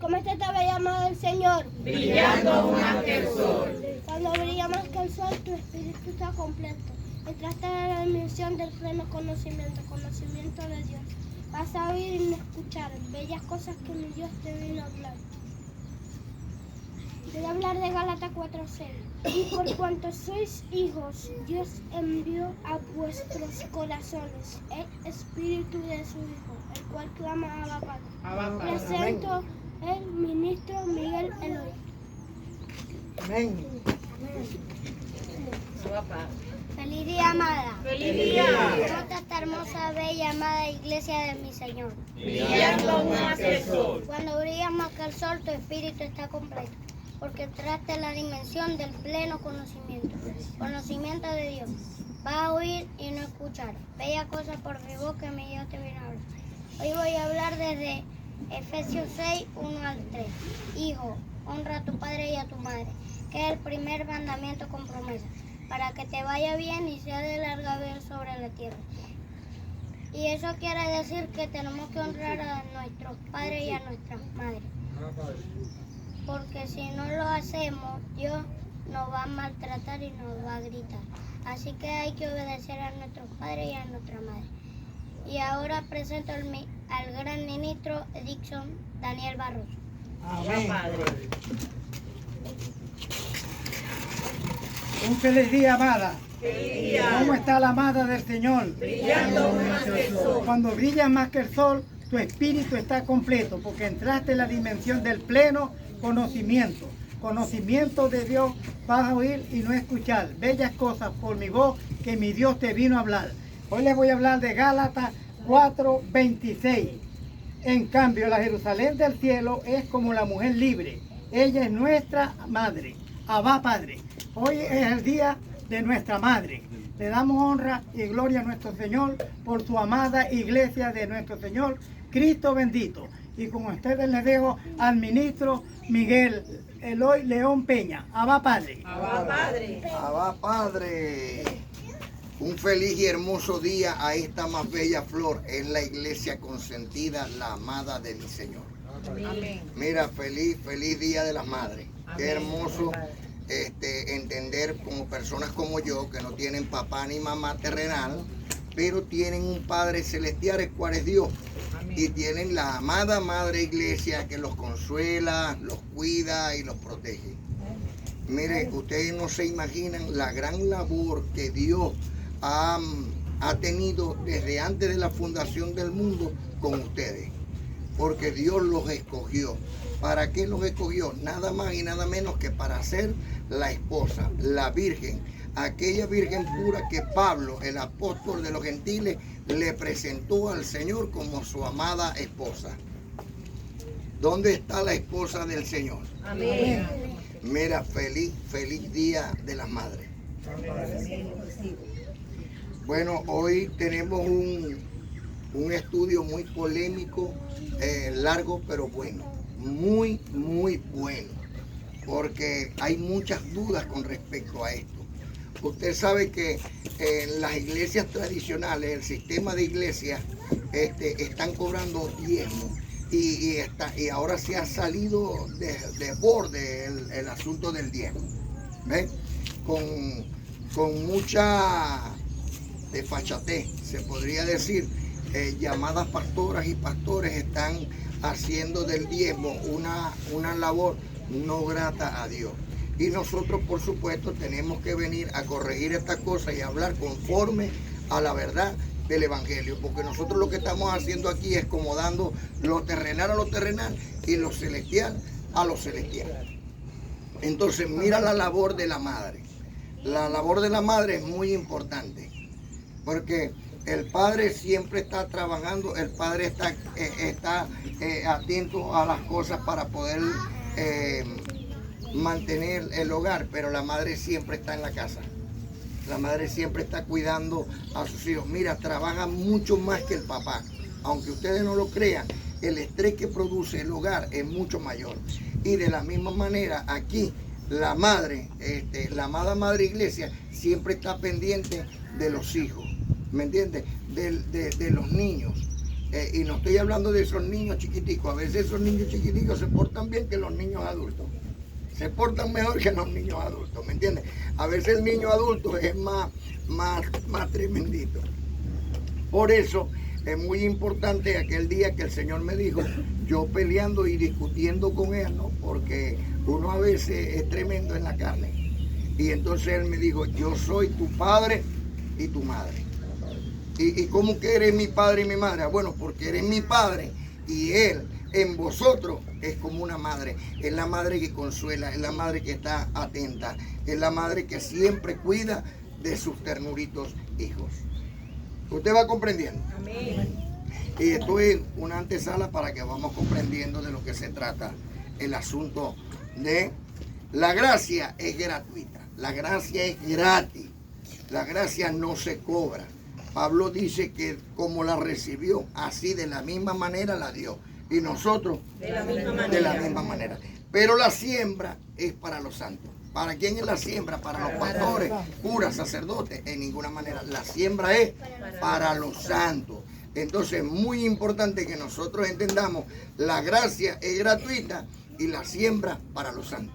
¿Cómo está esta bella amada del Señor? Brillando más que el sol. Cuando brilla más que el sol, tu espíritu está completo. Entraste a la dimensión del pleno conocimiento de Dios. Vas a oír y no escuchar bellas cosas que mi Dios te vino a hablar. Voy a hablar de Gálatas 4:6. Y por cuanto sois hijos, Dios envió a vuestros corazones el espíritu de su Hijo, el cual clama Abba Padre. Presento el ministro Miguel Eloy. Amén. Feliz día, amada. Feliz día. ¿Cómo está esta hermosa, bella, amada iglesia de mi Señor? Brillando más que el sol. Cuando brilla más que el sol, tu espíritu está completo, porque entraste en la dimensión del pleno conocimiento de Dios. Vas a oír y no escuchar bella cosa por mi boca, mi Dios te vino a hablar. Hoy voy a hablar desde Efesios 6, 1 al 3. Hijo, honra a tu padre y a tu madre, que es el primer mandamiento con promesa, para que te vaya bien y sea de larga vida sobre la tierra. Y eso quiere decir que tenemos que honrar a nuestros padres y a nuestras madres. Porque si no lo hacemos, Dios nos va a maltratar y nos va a gritar. Así que hay que obedecer a nuestros padres y a nuestra madre. Y ahora presento al gran ministro Dixon Daniel Barroso. Amén. Padre. Un feliz día, amada. Feliz día. ¿Cómo está la amada del Señor? Brillando más que el sol. Cuando brilla más que el sol, tu espíritu está completo, porque entraste en la dimensión del pleno conocimiento de Dios. Vas a oír y no escuchar bellas cosas por mi voz que mi Dios te vino a hablar. Hoy les voy a hablar de Gálatas 4:26. En cambio, la Jerusalén del cielo es como la mujer libre. Ella es nuestra madre, Abba Padre. Hoy es el día de nuestra madre. Le damos honra y gloria a nuestro Señor por su amada iglesia de nuestro Señor Cristo bendito. Y con ustedes les dejo al ministro Miguel Eloy León Peña. Abba Padre. Abba Padre. Abba Padre. Un feliz y hermoso día a esta más bella flor. Es la iglesia consentida, la amada de mi Señor. Amén. Mira, feliz día de las madres. Qué Amén. hermoso entender como personas como yo, que no tienen papá ni mamá terrenal, pero tienen un Padre celestial, el cual es Dios. Amén. Y tienen la amada Madre Iglesia que los consuela, los cuida y los protege. Mire, ustedes no se imaginan la gran labor que Dios ha tenido desde antes de la fundación del mundo con ustedes. Porque Dios los escogió. ¿Para qué los escogió? Nada más y nada menos que para ser la esposa, la virgen, aquella virgen pura que Pablo, el apóstol de los gentiles, le presentó al Señor como su amada esposa. ¿Dónde está la esposa del Señor? Amén. Mira, feliz día de las madres. Bueno, hoy tenemos un estudio muy polémico, largo pero bueno, muy bueno, porque hay muchas dudas con respecto a esto. Usted sabe que en las iglesias tradicionales, el sistema de iglesias, están cobrando diezmo y ahora se ha salido de borde el asunto del diezmo. ¿Ven? Con mucha desfachatez, se podría decir, llamadas pastoras y pastores están haciendo del diezmo una labor no grata a Dios. Y nosotros, por supuesto, tenemos que venir a corregir estas cosas y hablar conforme a la verdad del Evangelio, porque nosotros lo que estamos haciendo aquí es como dando lo terrenal a lo terrenal y lo celestial a lo celestial. Entonces, mira la labor de la madre. La labor de la madre es muy importante, porque el padre siempre está trabajando, el padre está atento a las cosas para poder mantener el hogar, pero la madre siempre está en la casa. La madre siempre está cuidando a sus hijos. Mira, trabaja mucho más que el papá. Aunque ustedes no lo crean, el estrés que produce el hogar es mucho mayor. Y de la misma manera, aquí, la madre, la amada Madre Iglesia, siempre está pendiente de los hijos. ¿Me entiendes? De los niños. Y no estoy hablando de esos niños chiquiticos. A veces esos niños chiquiticos se portan bien que los niños adultos. Se portan mejor que los niños adultos, ¿me entiendes? A veces el niño adulto es más tremendito. Por eso es muy importante aquel día que el Señor me dijo, yo peleando y discutiendo con él, ¿no? Porque uno a veces es tremendo en la carne. Y entonces él me dijo, yo soy tu padre y tu madre. ¿Y cómo que eres mi padre y mi madre? Bueno, porque eres mi padre y él en vosotros es como una madre. Es la madre que consuela, es la madre que está atenta, es la madre que siempre cuida de sus ternuritos hijos. ¿Usted va comprendiendo? Amén. Y esto es una antesala para que vamos comprendiendo de lo que se trata el asunto de la gracia es gratuita. La gracia es gratis. La gracia no se cobra. Pablo dice que como la recibió, así de la misma manera la dio. Y nosotros De la misma manera. de la misma manera. Pero la siembra es para los santos. ¿Para quién es la siembra? Para los pastores, curas, sacerdotes. En ninguna manera. La siembra es para los santos. Entonces es muy importante que nosotros entendamos la gracia es gratuita y la siembra para los santos.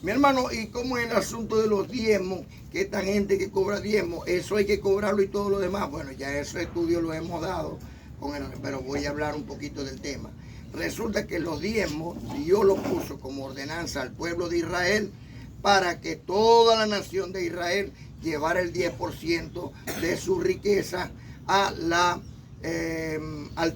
Mi hermano, ¿y cómo es el asunto de los diezmos? Que esta gente que cobra diezmos, eso hay que cobrarlo y todo lo demás. Bueno, ya esos estudios los hemos dado, pero voy a hablar un poquito del tema. Resulta que los diezmos, Dios los puso como ordenanza al pueblo de Israel para que toda la nación de Israel llevara el 10% de su riqueza al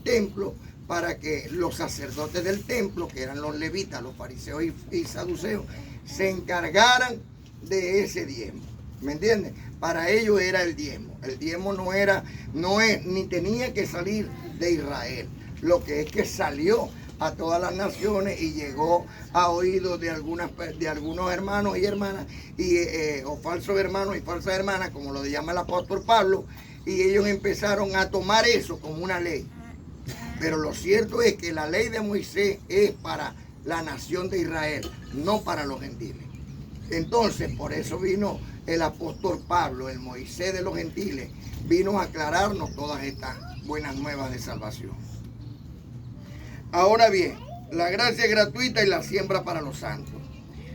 templo, para que los sacerdotes del templo, que eran los levitas, los fariseos y saduceos, se encargaran de ese diezmo. ¿Me entiendes? Para ellos era el diezmo. El diezmo no es, ni tenía que salir de Israel. Lo que es que salió a todas las naciones y llegó a oídos de algunos hermanos y hermanas, o falsos hermanos y falsas hermanas, como lo llama el apóstol Pablo, y ellos empezaron a tomar eso como una ley. Pero lo cierto es que la ley de Moisés es para la nación de Israel, no para los gentiles. Entonces, por eso vino el apóstol Pablo, el Moisés de los gentiles, vino a aclararnos todas estas buenas nuevas de salvación. Ahora bien, la gracia es gratuita y la siembra para los santos.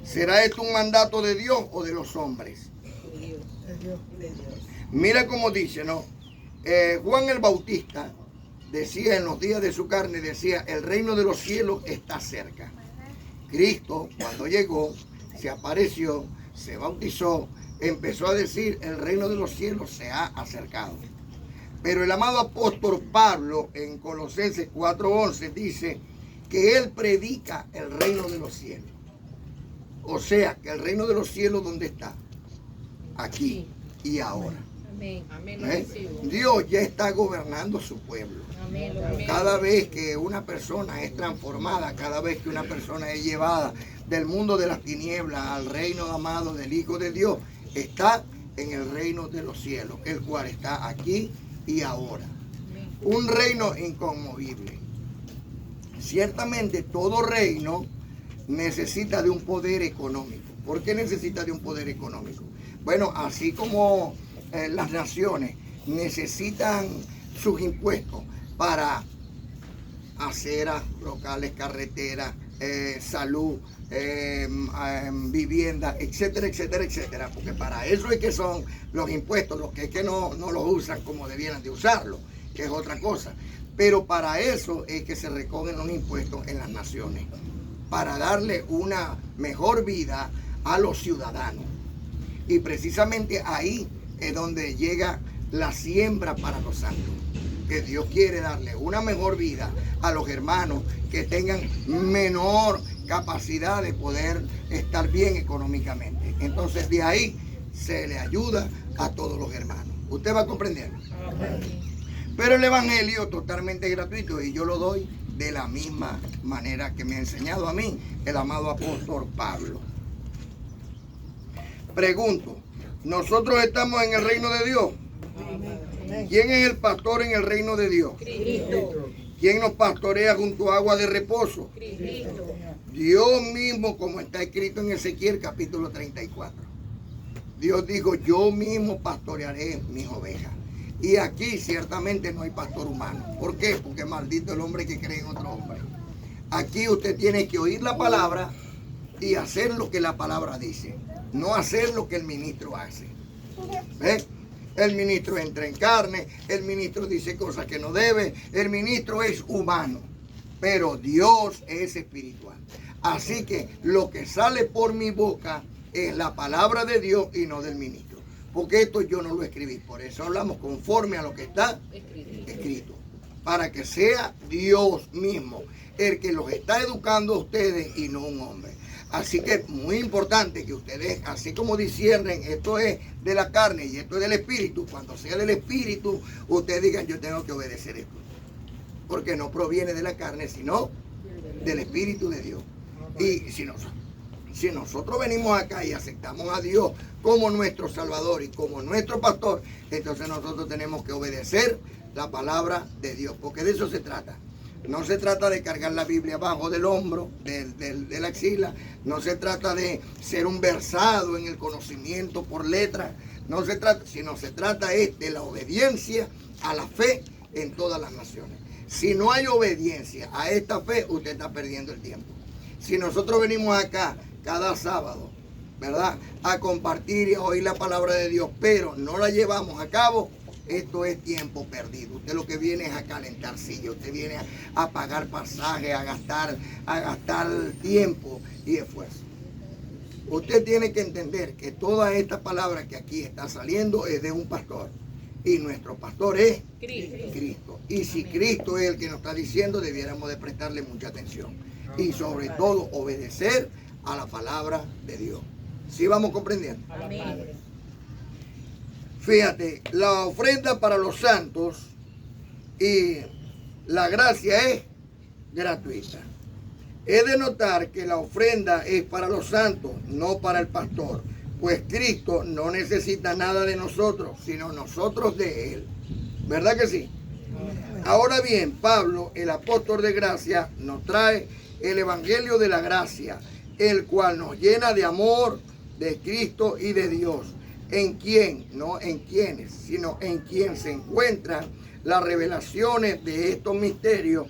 ¿Será esto un mandato de Dios o de los hombres? Mira cómo dice, ¿no? Juan el Bautista decía en los días de su carne, decía, el reino de los cielos está cerca. Cristo, cuando llegó, se apareció, se bautizó, empezó a decir, el reino de los cielos se ha acercado. Pero el amado apóstol Pablo en Colosenses 4:11 dice que él predica el reino de los cielos. O sea, que el reino de los cielos, ¿dónde está? Aquí y ahora. Amén. Amén. Lo ¿Eh? recibo. Dios ya está gobernando su pueblo. Amén. Lo recibo. Cada vez que una persona es transformada, cada vez que una persona es llevada del mundo de las tinieblas al reino amado del Hijo de Dios, está en el reino de los cielos, el cual está aquí y ahora. Un reino inconmovible. Ciertamente todo reino necesita de un poder económico. ¿Por qué necesita de un poder económico? Bueno, así como las naciones necesitan sus impuestos para aceras, locales, carreteras, salud, vivienda, etcétera, etcétera, etcétera, porque para eso es que son los impuestos, los que es que no los usan como debieran de usarlo, que es otra cosa. Pero para eso es que se recogen los impuestos en las naciones, para darle una mejor vida a los ciudadanos. Y precisamente ahí es donde llega la siembra para los santos, que Dios quiere darle una mejor vida a los hermanos que tengan menor capacidad de poder estar bien económicamente. Entonces de ahí se le ayuda a todos los hermanos. ¿Usted va comprendiendo? Pero el evangelio totalmente gratuito y yo lo doy de la misma manera que me ha enseñado a mí el amado apóstol Pablo. Pregunto, ¿nosotros estamos en el reino de Dios? ¿Quién es el pastor en el reino de Dios? Cristo. ¿Quién nos pastorea junto a agua de reposo? Cristo. Dios mismo, como está escrito en Ezequiel capítulo 34. Dios dijo, yo mismo pastorearé mis ovejas. Y aquí ciertamente no hay pastor humano. ¿Por qué? Porque maldito el hombre que cree en otro hombre. Aquí usted tiene que oír la palabra y hacer lo que la palabra dice. No hacer lo que el ministro hace. ¿Ven? El ministro entra en carne, el ministro dice cosas que no debe, el ministro es humano, pero Dios es espiritual. Así que lo que sale por mi boca es la palabra de Dios y no del ministro. Porque esto yo no lo escribí, por eso hablamos conforme a lo que está escrito. Para que sea Dios mismo el que los está educando a ustedes y no un hombre. Así que es muy importante que ustedes, así como disciernen, esto es de la carne y esto es del espíritu, cuando sea del espíritu, ustedes digan, yo tengo que obedecer esto. Porque no proviene de la carne, sino del espíritu de Dios. Y si nosotros venimos acá y aceptamos a Dios como nuestro Salvador y como nuestro pastor, entonces nosotros tenemos que obedecer la palabra de Dios, porque de eso se trata. No se trata de cargar la Biblia abajo del hombro, de la axila. No se trata de ser un versado en el conocimiento por letra. No se trata, sino se trata es de la obediencia a la fe en todas las naciones. Si no hay obediencia a esta fe, usted está perdiendo el tiempo. Si nosotros venimos acá cada sábado, ¿verdad?, a compartir y a oír la palabra de Dios, pero no la llevamos a cabo, esto es tiempo perdido. Usted lo que viene es a calentar silla, usted viene a pagar pasaje, a gastar tiempo y esfuerzo. Usted tiene que entender que toda esta palabra que aquí está saliendo es de un pastor. Y nuestro pastor es Cristo. Y si Cristo es el que nos está diciendo, debiéramos de prestarle mucha atención. Y sobre todo obedecer a la palabra de Dios. ¿Sí vamos comprendiendo? Amén. Fíjate, la ofrenda para los santos y la gracia es gratuita. He de notar que la ofrenda es para los santos, no para el pastor, pues Cristo no necesita nada de nosotros, sino nosotros de Él. ¿Verdad que sí? Ahora bien, Pablo, el apóstol de gracia, nos trae el evangelio de la gracia, el cual nos llena de amor de Cristo y de Dios, en quien, no en quienes, sino en quien se encuentran las revelaciones de estos misterios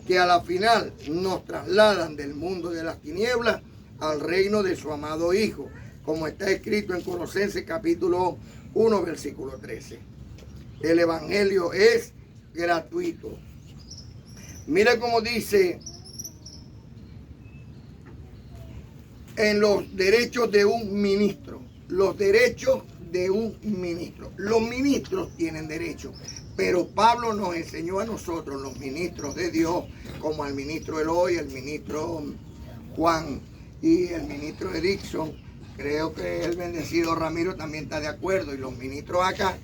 que a la final nos trasladan del mundo de las tinieblas al reino de su amado Hijo, como está escrito en Colosenses capítulo 1, versículo 13. El evangelio es gratuito. Mira cómo dice en los derechos de un ministro. Los derechos de un ministro. Los ministros tienen derechos, pero Pablo nos enseñó a nosotros, los ministros de Dios, como al ministro Eloy, el ministro Juan y el ministro Edixon. Creo que el bendecido Ramiro también está de acuerdo. Y los ministros acá,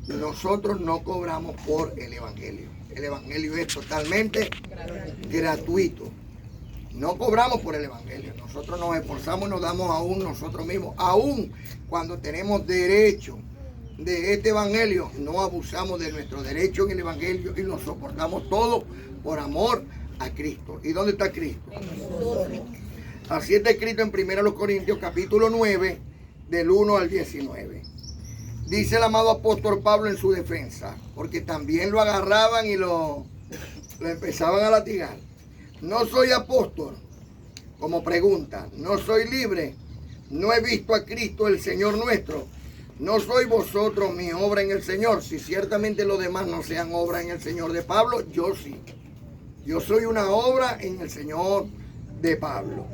nosotros no cobramos por el evangelio. El evangelio es totalmente gratuito. No cobramos por el evangelio. Nosotros nos esforzamos y nos damos aún nosotros mismos. Aún cuando tenemos derecho de este evangelio, no abusamos de nuestro derecho en el evangelio y lo soportamos todo por amor a Cristo. ¿Y dónde está Cristo? Así está escrito en 1 Corintios capítulo 9, del 1 al 19. Dice el amado apóstol Pablo en su defensa, porque también lo agarraban y lo empezaban a latigar. No soy apóstol, como pregunta, no soy libre, no he visto a Cristo el Señor nuestro, no soy vosotros mi obra en el Señor. Si ciertamente los demás no sean obra en el Señor de Pablo, yo sí. Yo soy una obra en el Señor de Pablo.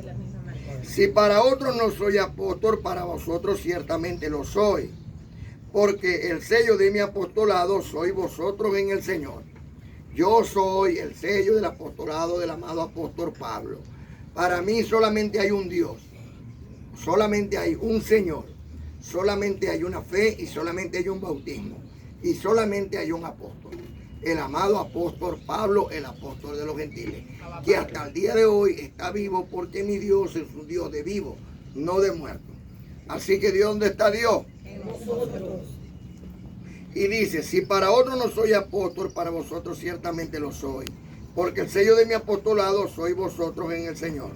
Si para otros no soy apóstol, para vosotros ciertamente lo soy, porque el sello de mi apostolado sois vosotros en el Señor. Yo soy el sello del apostolado del amado apóstol Pablo. Para mí solamente hay un Dios, solamente hay un Señor, solamente hay una fe y solamente hay un bautismo y solamente hay un apóstol. El amado apóstol Pablo, el apóstol de los gentiles, que hasta el día de hoy está vivo porque mi Dios es un Dios de vivo, no de muerto. Así que ¿de dónde está Dios? En nosotros. Y dice, si para otros no soy apóstol, para vosotros ciertamente lo soy, porque el sello de mi apostolado sois vosotros en el Señor.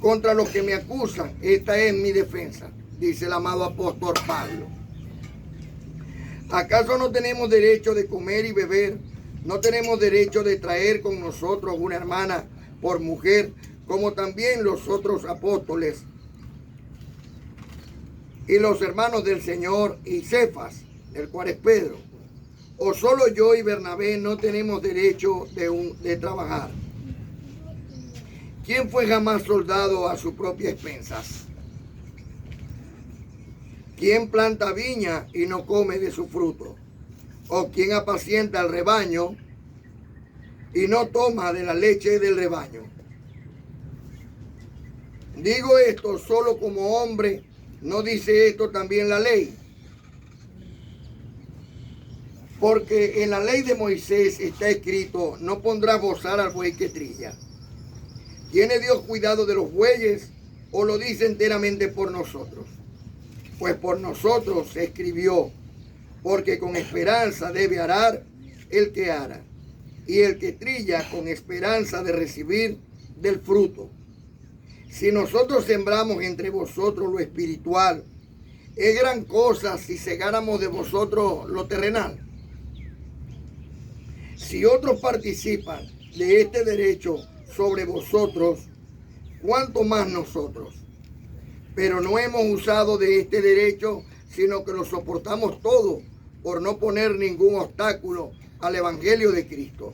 Contra los que me acusan, esta es mi defensa, dice el amado apóstol Pablo. ¿Acaso no tenemos derecho de comer y beber? ¿No tenemos derecho de traer con nosotros una hermana por mujer, como también los otros apóstoles y los hermanos del Señor y Cefas, el cual es Pedro? ¿O solo yo y Bernabé no tenemos derecho de trabajar? ¿Quién fue jamás soldado a sus propias expensas? ¿Quién planta viña y no come de su fruto? ¿O quién apacienta el rebaño y no toma de la leche del rebaño? Digo esto solo como hombre, ¿no dice esto también la ley? Porque en la ley de Moisés está escrito, no pondrás bozar al buey que trilla. ¿Tiene Dios cuidado de los bueyes o lo dice enteramente por nosotros? Pues por nosotros se escribió, porque con esperanza debe arar el que ara, y el que trilla con esperanza de recibir del fruto. Si nosotros sembramos entre vosotros lo espiritual, es gran cosa si segáramos de vosotros lo terrenal. Si otros participan de este derecho sobre vosotros, ¿cuánto más nosotros? Pero no hemos usado de este derecho, sino que lo soportamos todo por no poner ningún obstáculo al Evangelio de Cristo.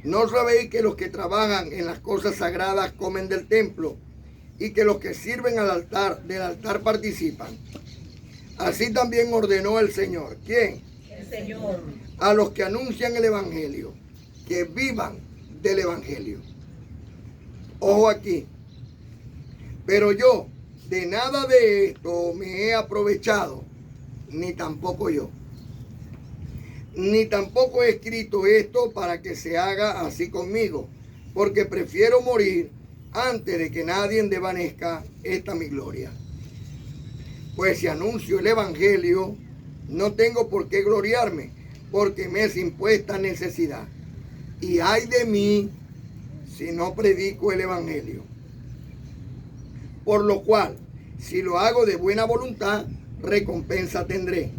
¿No sabéis que los que trabajan en las cosas sagradas comen del templo y que los que sirven del altar participan? Así también ordenó el Señor. ¿Quién? El Señor. A los que anuncian el Evangelio, que vivan del Evangelio. Ojo aquí. Pero yo de nada de esto me he aprovechado, ni tampoco yo. Ni tampoco he escrito esto para que se haga así conmigo, porque prefiero morir antes de que nadie desvanezca esta mi gloria. Pues si anuncio el Evangelio, no tengo por qué gloriarme, porque me es impuesta necesidad. Y ay de mí si no predico el Evangelio. Por lo cual, si lo hago de buena voluntad, recompensa tendré.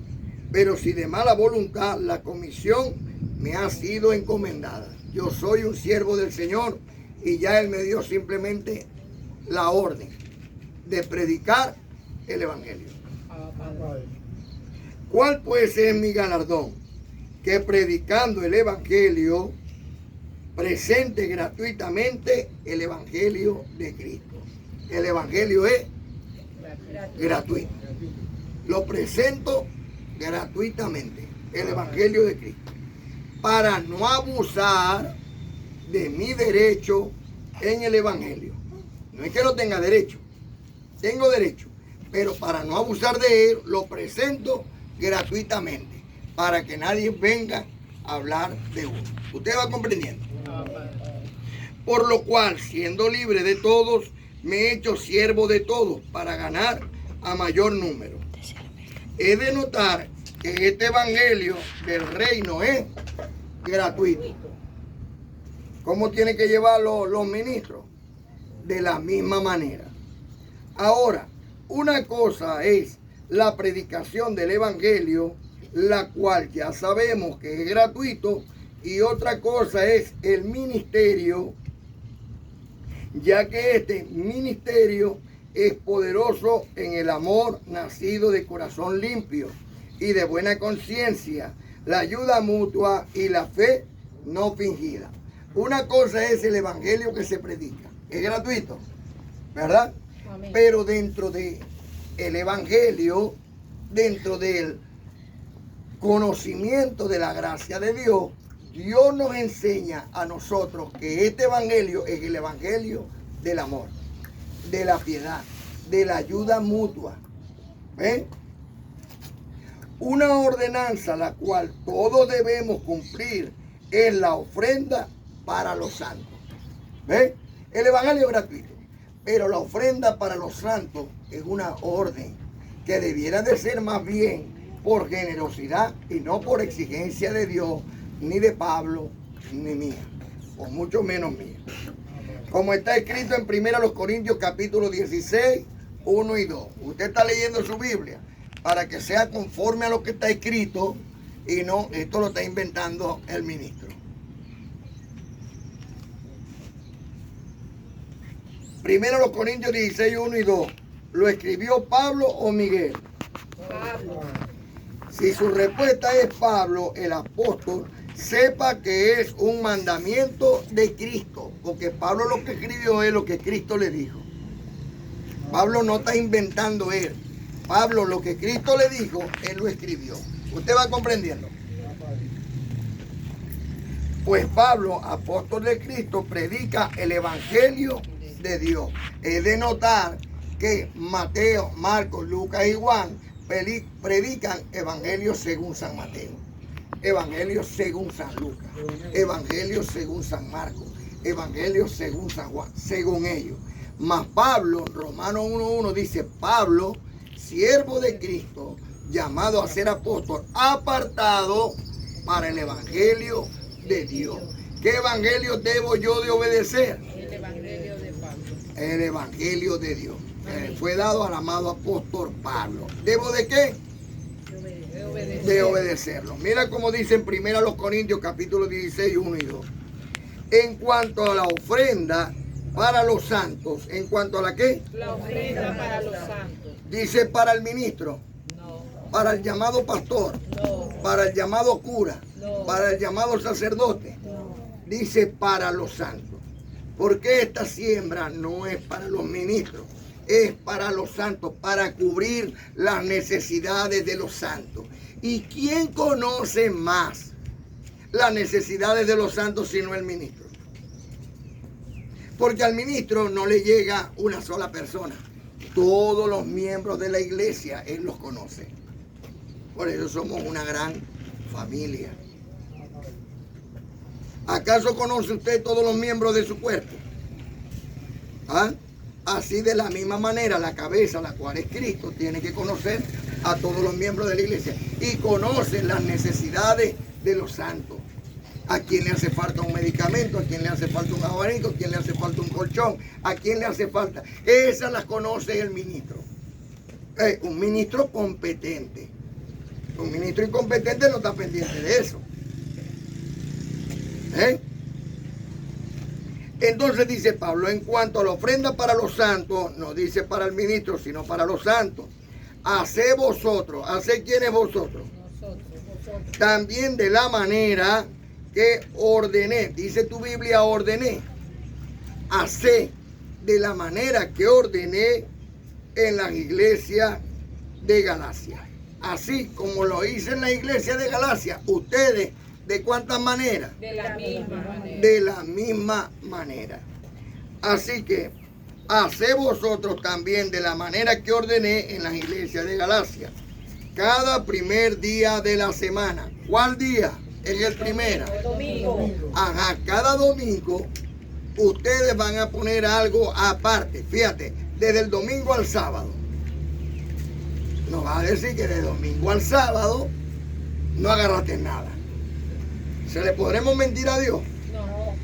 Pero si de mala voluntad, la comisión me ha sido encomendada. Yo soy un siervo del Señor y ya Él me dio simplemente la orden de predicar el Evangelio. ¿Cuál pues es mi galardón? Que predicando el Evangelio, presente gratuitamente el Evangelio de Cristo. El Evangelio es gratuito. Lo presento gratuitamente, el Evangelio de Cristo, para no abusar de mi derecho en el Evangelio. No es que no tenga derecho, tengo derecho, pero para no abusar de él, lo presento gratuitamente, para que nadie venga a hablar de uno. Usted va comprendiendo. Por lo cual, siendo libre de todos, me he hecho siervo de todos para ganar a mayor número. He de notar que este evangelio del reino es gratuito. ¿Cómo tienen que llevarlo los ministros? De la misma manera. Ahora, una cosa es la predicación del evangelio, la cual ya sabemos que es gratuito, y otra cosa es el ministerio, ya que este ministerio es poderoso en el amor nacido de corazón limpio y de buena conciencia, la ayuda mutua y la fe no fingida. Una cosa es el evangelio que se predica, es gratuito, ¿verdad? Amén. Pero dentro de el evangelio, dentro del conocimiento de la gracia de Dios, Dios nos enseña a nosotros que este evangelio es el evangelio del amor, de la piedad, de la ayuda mutua. ¿Ven? Una ordenanza la cual todos debemos cumplir es la ofrenda para los santos. ¿Ven? El evangelio es gratuito, pero la ofrenda para los santos es una orden que debiera de ser más bien por generosidad y no por exigencia de Dios, ni de Pablo, ni mía, o mucho menos mía. Como está escrito en 1 Corintios capítulo 16, 1 y 2. Usted está leyendo su Biblia. para que sea conforme a lo que está escrito y no, esto lo está inventando el ministro. Primero los Corintios 16, 1 y 2. ¿Lo escribió Pablo o Miguel? Pablo. Si su respuesta es Pablo, el apóstol, sepa que es un mandamiento de Cristo, porque Pablo lo que escribió es lo que Cristo le dijo. Pablo no está inventando él. Pablo lo que Cristo le dijo, él lo escribió. ¿Usted va comprendiendo? Pues Pablo, apóstol de Cristo, predica el evangelio de Dios. Es de notar que Mateo, Marcos, Lucas y Juan predican evangelio según San Mateo, evangelio según San Lucas, evangelio según San Marcos, evangelio según San Juan, según ellos. Mas Pablo, Romanos 1:1 dice, Pablo, siervo de Cristo, llamado a ser apóstol, apartado para el evangelio de Dios. ¿Qué evangelio debo yo de obedecer? El evangelio de Pablo. El evangelio de Dios. Fue dado al amado apóstol Pablo. ¿Debo de qué? De obedecerlo. Mira cómo dice en 1 Corintios capítulo 16, 1 y 2. En cuanto a la ofrenda para los santos, ¿en cuanto a la qué? La ofrenda para los santos. Dice para el ministro, No, para el llamado pastor, no, para el llamado cura, no, para el llamado sacerdote. no. Dice para los santos. Porque esta siembra no es para los ministros, es para los santos, para cubrir las necesidades de los santos. ¿Y quién conoce más las necesidades de los santos sino el ministro? Porque al ministro no le llega una sola persona. Todos los miembros de la iglesia, él los conoce. Por eso somos una gran familia. ¿Acaso conoce usted todos los miembros de su cuerpo? ¿Ah? Así de la misma manera, la cabeza, la cual es Cristo, tiene que conocer a todos los miembros de la iglesia y conoce las necesidades de los santos. A quién le hace falta un medicamento, a quién le hace falta un abanico, a quién le hace falta un colchón, a quién le hace falta. Esas las conoce el ministro. Un ministro competente. Un ministro incompetente no está pendiente de eso. Entonces dice Pablo, en cuanto a la ofrenda para los santos, no dice para el ministro, sino para los santos. Haced vosotros, ¿haced quiénes vosotros? Vosotros. También de la manera que ordené, dice tu Biblia, ordené. Haced de la manera que ordené en la iglesia de Galacia. Así como lo hice en la iglesia de Galacia, ustedes, ¿de cuántas maneras? De la misma manera. De la misma manera. Así que, haced vosotros también de la manera que ordené en las iglesias de Galacia. Cada primer día de la semana. ¿Cuál día? Es el primero. Domingo. Ajá, cada domingo ustedes van a poner algo aparte. Fíjate, desde el domingo al sábado. No va a decir que de domingo al sábado no agarraste nada. ¿Se le podremos mentir a Dios? No.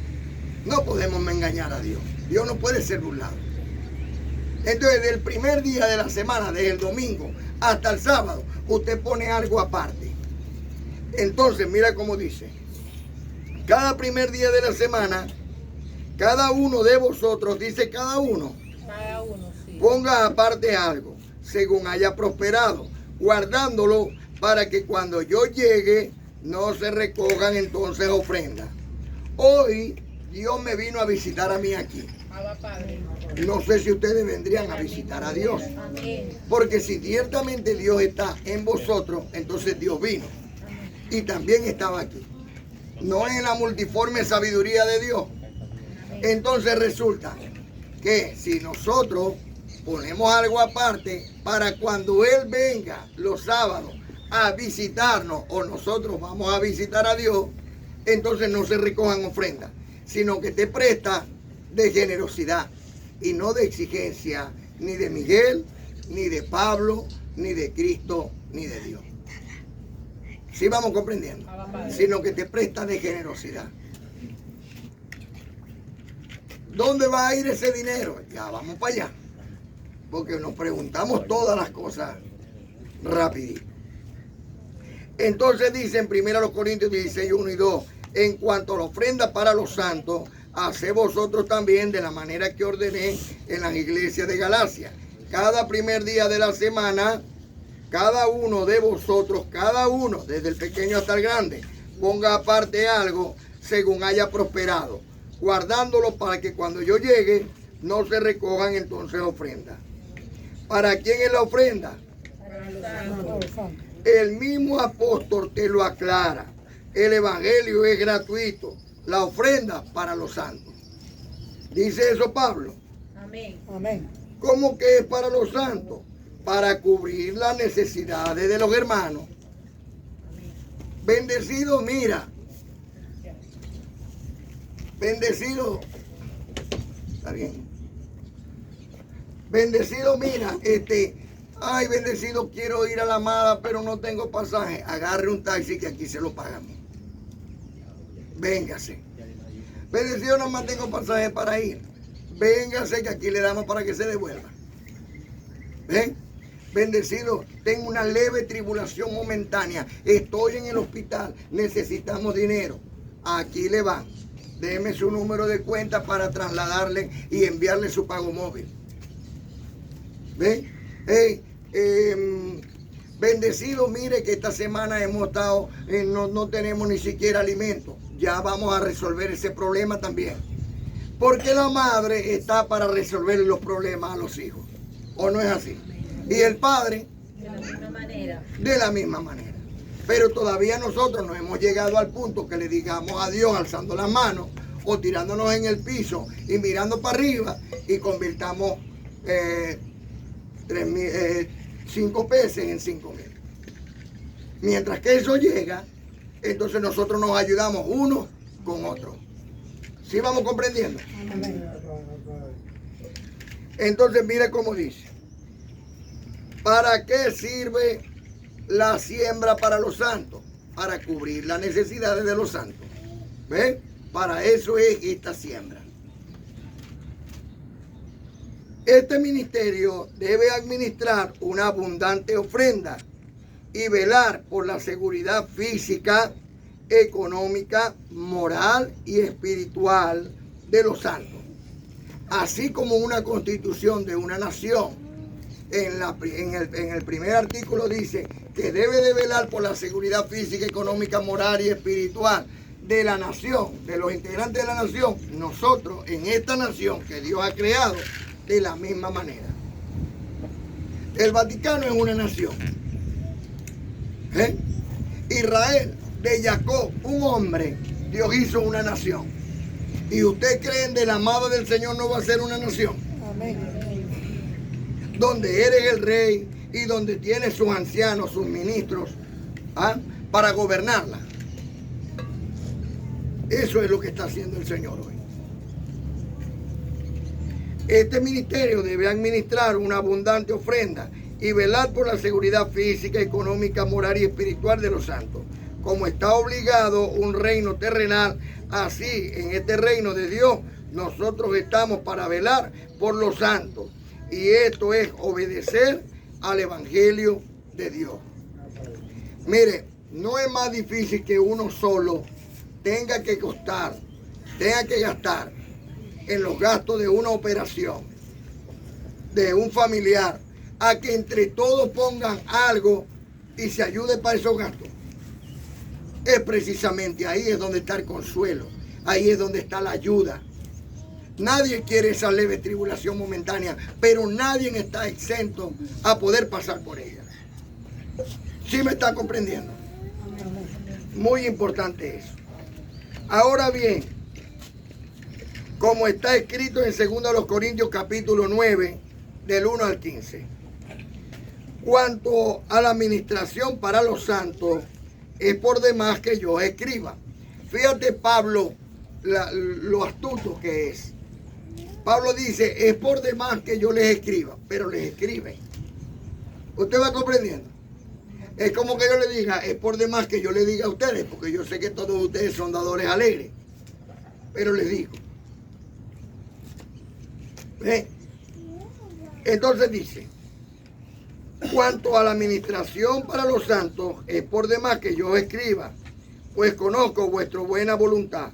No podemos engañar a Dios. Dios no puede ser burlado. Entonces, del primer día de la semana, desde el domingo hasta el sábado, usted pone algo aparte. Entonces, mira cómo dice. Cada primer día de la semana, cada uno de vosotros, dice cada uno, Cada uno, sí. ponga aparte algo, según haya prosperado, guardándolo para que cuando yo llegue, no se recojan entonces ofrendas. Hoy Dios me vino a visitar a mí aquí. Abba Padre. No sé si ustedes vendrían a visitar a Dios. Amén. Porque si ciertamente Dios está en vosotros, entonces Dios vino. Y también estaba aquí. No es en la multiforme sabiduría de Dios. Entonces resulta que si nosotros ponemos algo aparte para cuando Él venga los sábados a visitarnos o nosotros vamos a visitar a Dios, entonces no se recojan ofrendas, sino que te presta de generosidad y no de exigencia ni de Miguel, ni de Pablo, ni de Cristo, ni de Dios. ¿Sí vamos comprendiendo? Abba Padre. Sino que te presta de generosidad. ¿Dónde va a ir ese dinero? Ya vamos para allá. Porque nos preguntamos todas las cosas rapidito. Entonces dice en 1 Corintios 16, 1 y 2, en cuanto a la ofrenda para los santos, haced vosotros también de la manera que ordené en las iglesias de Galacia. Cada primer día de la semana, cada uno de vosotros, cada uno, desde el pequeño hasta el grande, ponga aparte algo según haya prosperado, guardándolo para que cuando yo llegue no se recojan entonces ofrendas. ¿Para quién es la ofrenda? El mismo apóstol te lo aclara. El evangelio es gratuito. La ofrenda para los santos. ¿Dice eso Pablo? Amén. Amén. ¿Cómo que es para los santos? Para cubrir las necesidades de los hermanos. Bendecido, mira. Bendecido. Está bien. Bendecido, mira, ay, bendecido, quiero ir a la amada, pero no tengo pasaje. Agarre un taxi que aquí se lo pagamos. Véngase. Bendecido, no más tengo pasaje para ir. Véngase que aquí le damos para que se devuelva. ¿Ven? Bendecido, tengo una leve tribulación momentánea. Estoy en el hospital, necesitamos dinero. Aquí le van. Déme su número de cuenta para trasladarle y enviarle su pago móvil. ¿Ven? Bendecido, mire que esta semana hemos estado, no tenemos ni siquiera alimento. Ya vamos a resolver ese problema también. Porque la madre está para resolver los problemas a los hijos. ¿O no es así? Y el padre, De la misma manera. de la misma manera. Pero todavía nosotros no hemos llegado al punto que le digamos a Dios alzando las manos o tirándonos en el piso y mirando para arriba y convirtamos 5 pesos en 5,000. Mientras que eso llega, entonces nosotros nos ayudamos uno con otro. ¿Sí vamos comprendiendo? Entonces mire cómo dice. ¿Para qué sirve la siembra para los santos? Para cubrir las necesidades de los santos. ¿Ven? Para eso es esta siembra. Este ministerio debe administrar una abundante ofrenda y velar por la seguridad física, económica, moral y espiritual de los santos, así como una constitución de una nación. En el primer artículo dice que debe de velar por la seguridad física, económica, moral y espiritual de la nación, de los integrantes de la nación. Nosotros en esta nación que Dios ha creado, de la misma manera. El Vaticano es una nación. Israel, de Jacob, un hombre, Dios hizo una nación. ¿Y usted cree de la amada del Señor no va a ser una nación? Amén. Donde eres el rey y donde tiene sus ancianos, sus ministros, para gobernarla. Eso es lo que está haciendo el Señor hoy. Este ministerio debe administrar una abundante ofrenda y velar por la seguridad física, económica, moral y espiritual de los santos. Como está obligado un reino terrenal, así en este reino de Dios, nosotros estamos para velar por los santos. Y esto es obedecer al evangelio de Dios. Mire, no es más difícil que uno solo tenga que gastar en los gastos de una operación, de un familiar, a que entre todos pongan algo y se ayude para esos gastos. Es precisamente ahí es donde está el consuelo, ahí es donde está la ayuda. Nadie quiere esa leve tribulación momentánea, pero nadie está exento a poder pasar por ella. ¿Sí me está comprendiendo? Muy importante eso. Ahora bien, como está escrito en 2 Corintios capítulo 9, del 1 al 15. Cuanto a la administración para los santos, es por demás que yo escriba. Fíjate Pablo, lo astuto que es. Pablo dice, es por demás que yo les escriba, pero les escribe. ¿Usted va comprendiendo? Es como que yo le diga, es por demás que yo le diga a ustedes, porque yo sé que todos ustedes son dadores alegres, pero les digo. ¿Ve? Entonces dice, Cuanto a la administración para los santos, es por demás que yo escriba, pues conozco vuestra buena voluntad,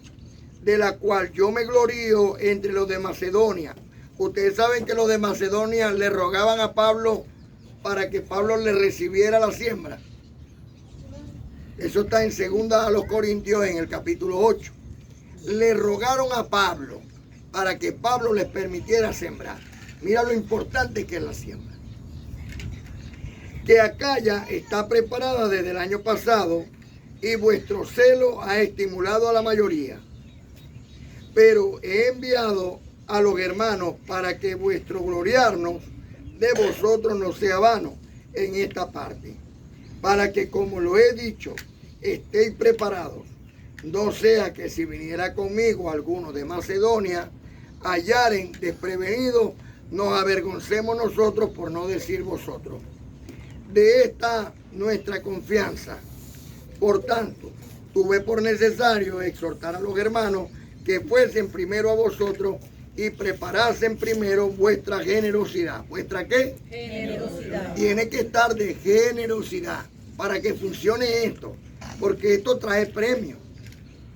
de la cual yo me glorío entre los de Macedonia. Ustedes saben que los de Macedonia le rogaban a Pablo para que Pablo le recibiera la siembra. Eso está en 2 a los Corintios en el capítulo 8. Le rogaron a Pablo para que Pablo les permitiera sembrar. Mira lo importante que es la siembra. Que Acaya está preparada desde el año pasado y vuestro celo ha estimulado a la mayoría. Pero he enviado a los hermanos para que vuestro gloriarnos de vosotros no sea vano en esta parte, para que, como lo he dicho, estéis preparados, no sea que si viniera conmigo alguno de Macedonia, hallaren desprevenidos, nos avergoncemos nosotros por no decir vosotros. De esta nuestra confianza, por tanto, tuve por necesario exhortar a los hermanos que fuesen primero a vosotros y preparasen primero vuestra generosidad. ¿Vuestra qué? Generosidad. Tiene que estar de generosidad para que funcione esto, porque esto trae premio.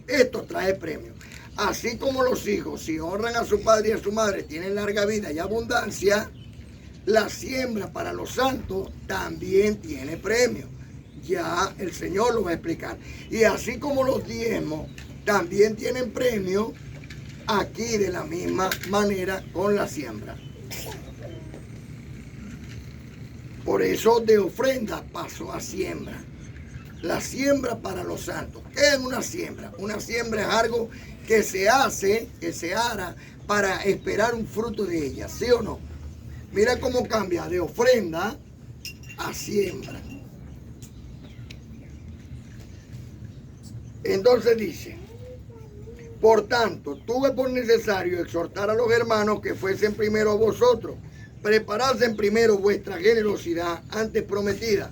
Esto trae premio. Así como los hijos, si honran a su padre y a su madre, tienen larga vida y abundancia, la siembra para los santos también tiene premio. Ya el Señor lo va a explicar. Y así como los diezmos también tienen premio, aquí de la misma manera con la siembra. Por eso de ofrenda pasó a siembra. La siembra para los santos. ¿Qué es una siembra? Una siembra es algo que se hace, que se hará para esperar un fruto de ella, ¿sí o no? Mira cómo cambia de ofrenda a siembra. Entonces dice, por tanto, tuve por necesario exhortar a los hermanos que fuesen primero a vosotros, preparasen primero vuestra generosidad antes prometida,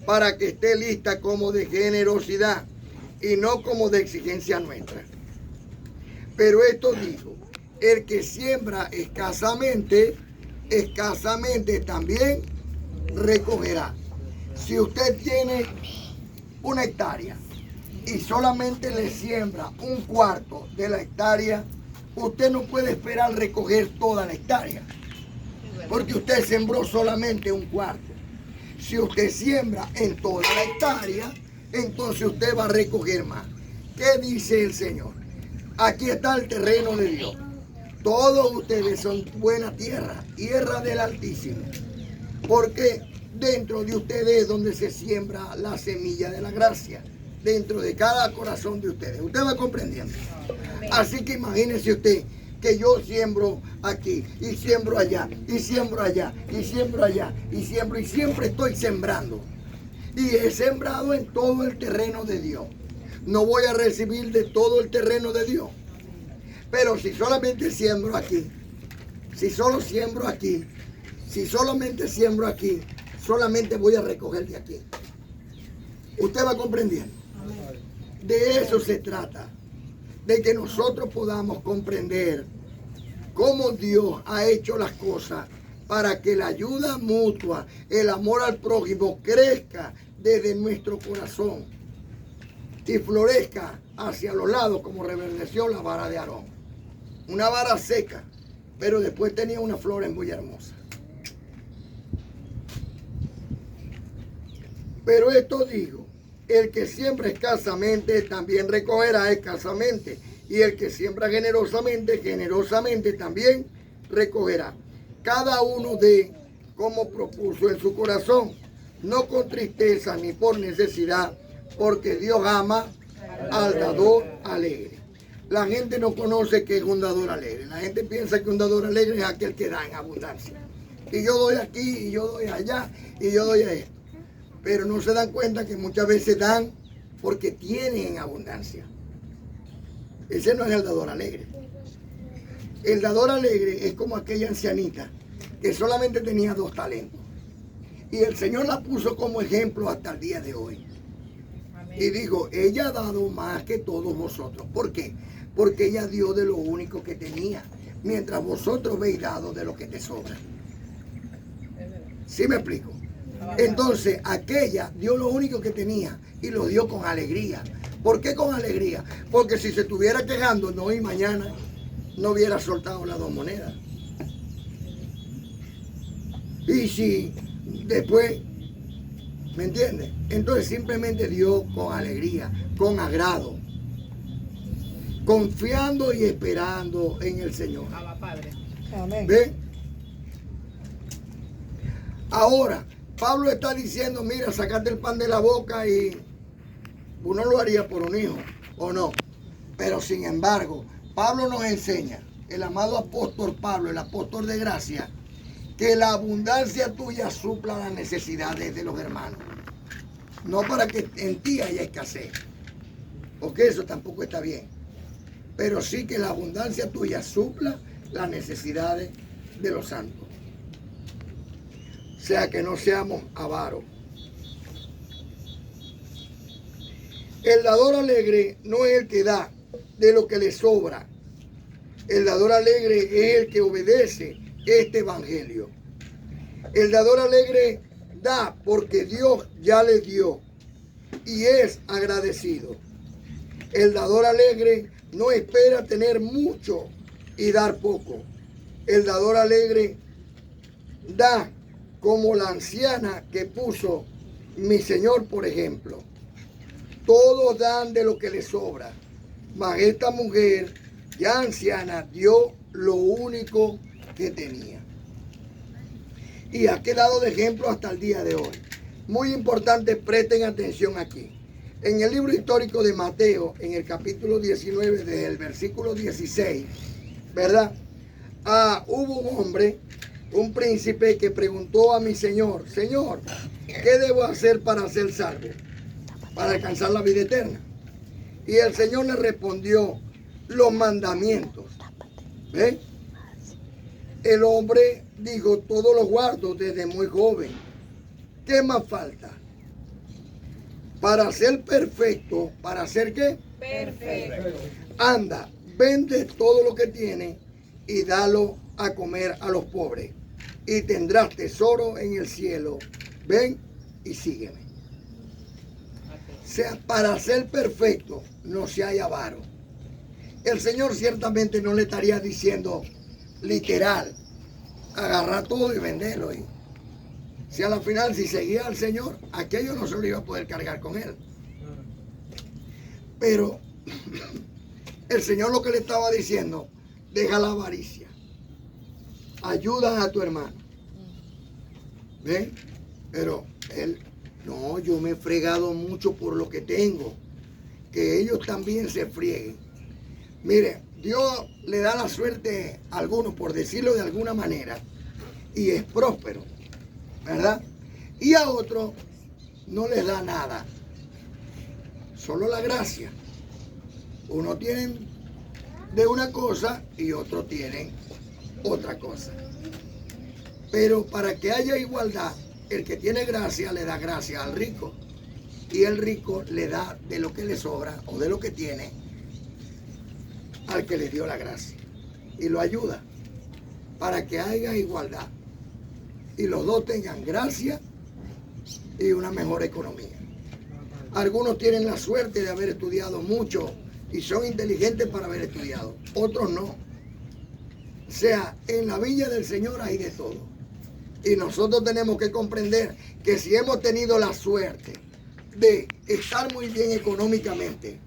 para que esté lista como de generosidad y no como de exigencia nuestra. Pero esto digo, el que siembra escasamente también recogerá. Si usted tiene 1 hectárea y solamente le siembra 1/4 de la hectárea, usted no puede esperar recoger toda la hectárea, porque usted sembró solamente 1/4. Si usted siembra en toda la hectárea, entonces usted va a recoger más. ¿Qué dice el Señor? Aquí está el terreno de Dios. Todos ustedes son buena tierra, tierra del Altísimo, porque dentro de ustedes es donde se siembra la semilla de la gracia, dentro de cada corazón de ustedes. Usted va comprendiendo. Así que imagínese usted que yo siembro aquí, y siembro allá, y siembro allá, y siembro allá, y siempre estoy sembrando. Y he sembrado en todo el terreno de Dios. No voy a recibir de todo el terreno de Dios. Pero si solamente siembro aquí, si solo siembro aquí, si solamente siembro aquí, solamente voy a recoger de aquí. Usted va comprendiendo. De eso se trata, de que nosotros podamos comprender cómo Dios ha hecho las cosas para que la ayuda mutua, el amor al prójimo crezca desde nuestro corazón y florezca hacia los lados como reverdeció la vara de Aarón. Una vara seca, pero después tenía una flor muy hermosa. Pero esto digo, el que siembra escasamente también recogerá escasamente, y el que siembra generosamente, generosamente también recogerá. Cada uno de como propuso en su corazón, no con tristeza ni por necesidad, porque Dios ama al dador alegre. La gente no conoce qué es un dador alegre. La gente piensa que un dador alegre es aquel que da en abundancia. Y yo doy aquí, y yo doy allá, y yo doy a esto. Pero no se dan cuenta que muchas veces dan porque tienen en abundancia. Ese no es el dador alegre. El dador alegre es como aquella ancianita que solamente tenía 2 talentos. Y el Señor la puso como ejemplo hasta el día de hoy. Y dijo, ella ha dado más que todos vosotros. ¿Por qué? Porque ella dio de lo único que tenía, mientras vosotros veis dado de lo que te sobra. ¿Sí me explico? Entonces, aquella dio lo único que tenía y lo dio con alegría. ¿Por qué con alegría? Porque si se estuviera quejando no y mañana, no hubiera soltado las 2 monedas. Y si después, ¿me entiendes? Entonces simplemente dio con alegría, con agrado, confiando y esperando en el Señor. ¿Ven? Ahora, Pablo está diciendo, mira, sacate el pan de la boca y uno lo haría por un hijo, ¿o no? Pero sin embargo, Pablo nos enseña, el amado apóstol Pablo, el apóstol de gracia, que la abundancia tuya supla las necesidades de los hermanos. No para que en ti haya escasez, porque eso tampoco está bien. Pero sí que la abundancia tuya supla las necesidades de los santos. O sea, que no seamos avaros. El dador alegre no es el que da de lo que le sobra. El dador alegre es el que obedece este evangelio. El dador alegre da porque Dios ya le dio y es agradecido. El dador alegre no espera tener mucho y dar poco. El dador alegre da como la anciana que puso mi Señor, por ejemplo. Todos dan de lo que les sobra, mas esta mujer ya anciana dio lo único que tenía. Y ha quedado de ejemplo hasta el día de hoy. Muy importante, presten atención aquí. En el libro histórico de Mateo, en el capítulo 19, desde el versículo 16, ¿verdad? Hubo un hombre, un príncipe, que preguntó a mi Señor, Señor, ¿qué debo hacer para ser salvo? Para alcanzar la vida eterna. Y el Señor le respondió, los mandamientos. ¿Ven? El hombre dijo, todos los guardo desde muy joven. ¿Qué más falta? Para ser perfecto, ¿para ser qué? Perfecto. Anda, vende todo lo que tienes y dalo a comer a los pobres. Y tendrás tesoro en el cielo. Ven y sígueme. O sea, para ser perfecto no se hay avaro. El Señor ciertamente no le estaría diciendo literal, agarrar todo y venderlo. Si a la final, si seguía al Señor, aquello no se lo iba a poder cargar con él. Pero el Señor lo que le estaba diciendo, deja la avaricia, ayuda a tu hermano. ¿Ven? Pero él, no, yo me he fregado mucho por lo que tengo, que ellos también se frieguen. Mire, Dios le da la suerte a algunos, por decirlo de alguna manera, y es próspero, ¿verdad? Y a otros no les da nada, solo la gracia. Uno tiene de una cosa y otro tienen otra cosa. Pero para que haya igualdad, el que tiene gracia le da gracia al rico y el rico le da de lo que le sobra o de lo que tiene al que le dio la gracia y lo ayuda para que haya igualdad y los dos tengan gracia y una mejor economía. Algunos tienen la suerte de haber estudiado mucho y son inteligentes para haber estudiado, otros no. O sea, en la viña del Señor hay de todo. Y nosotros tenemos que comprender que si hemos tenido la suerte de estar muy bien económicamente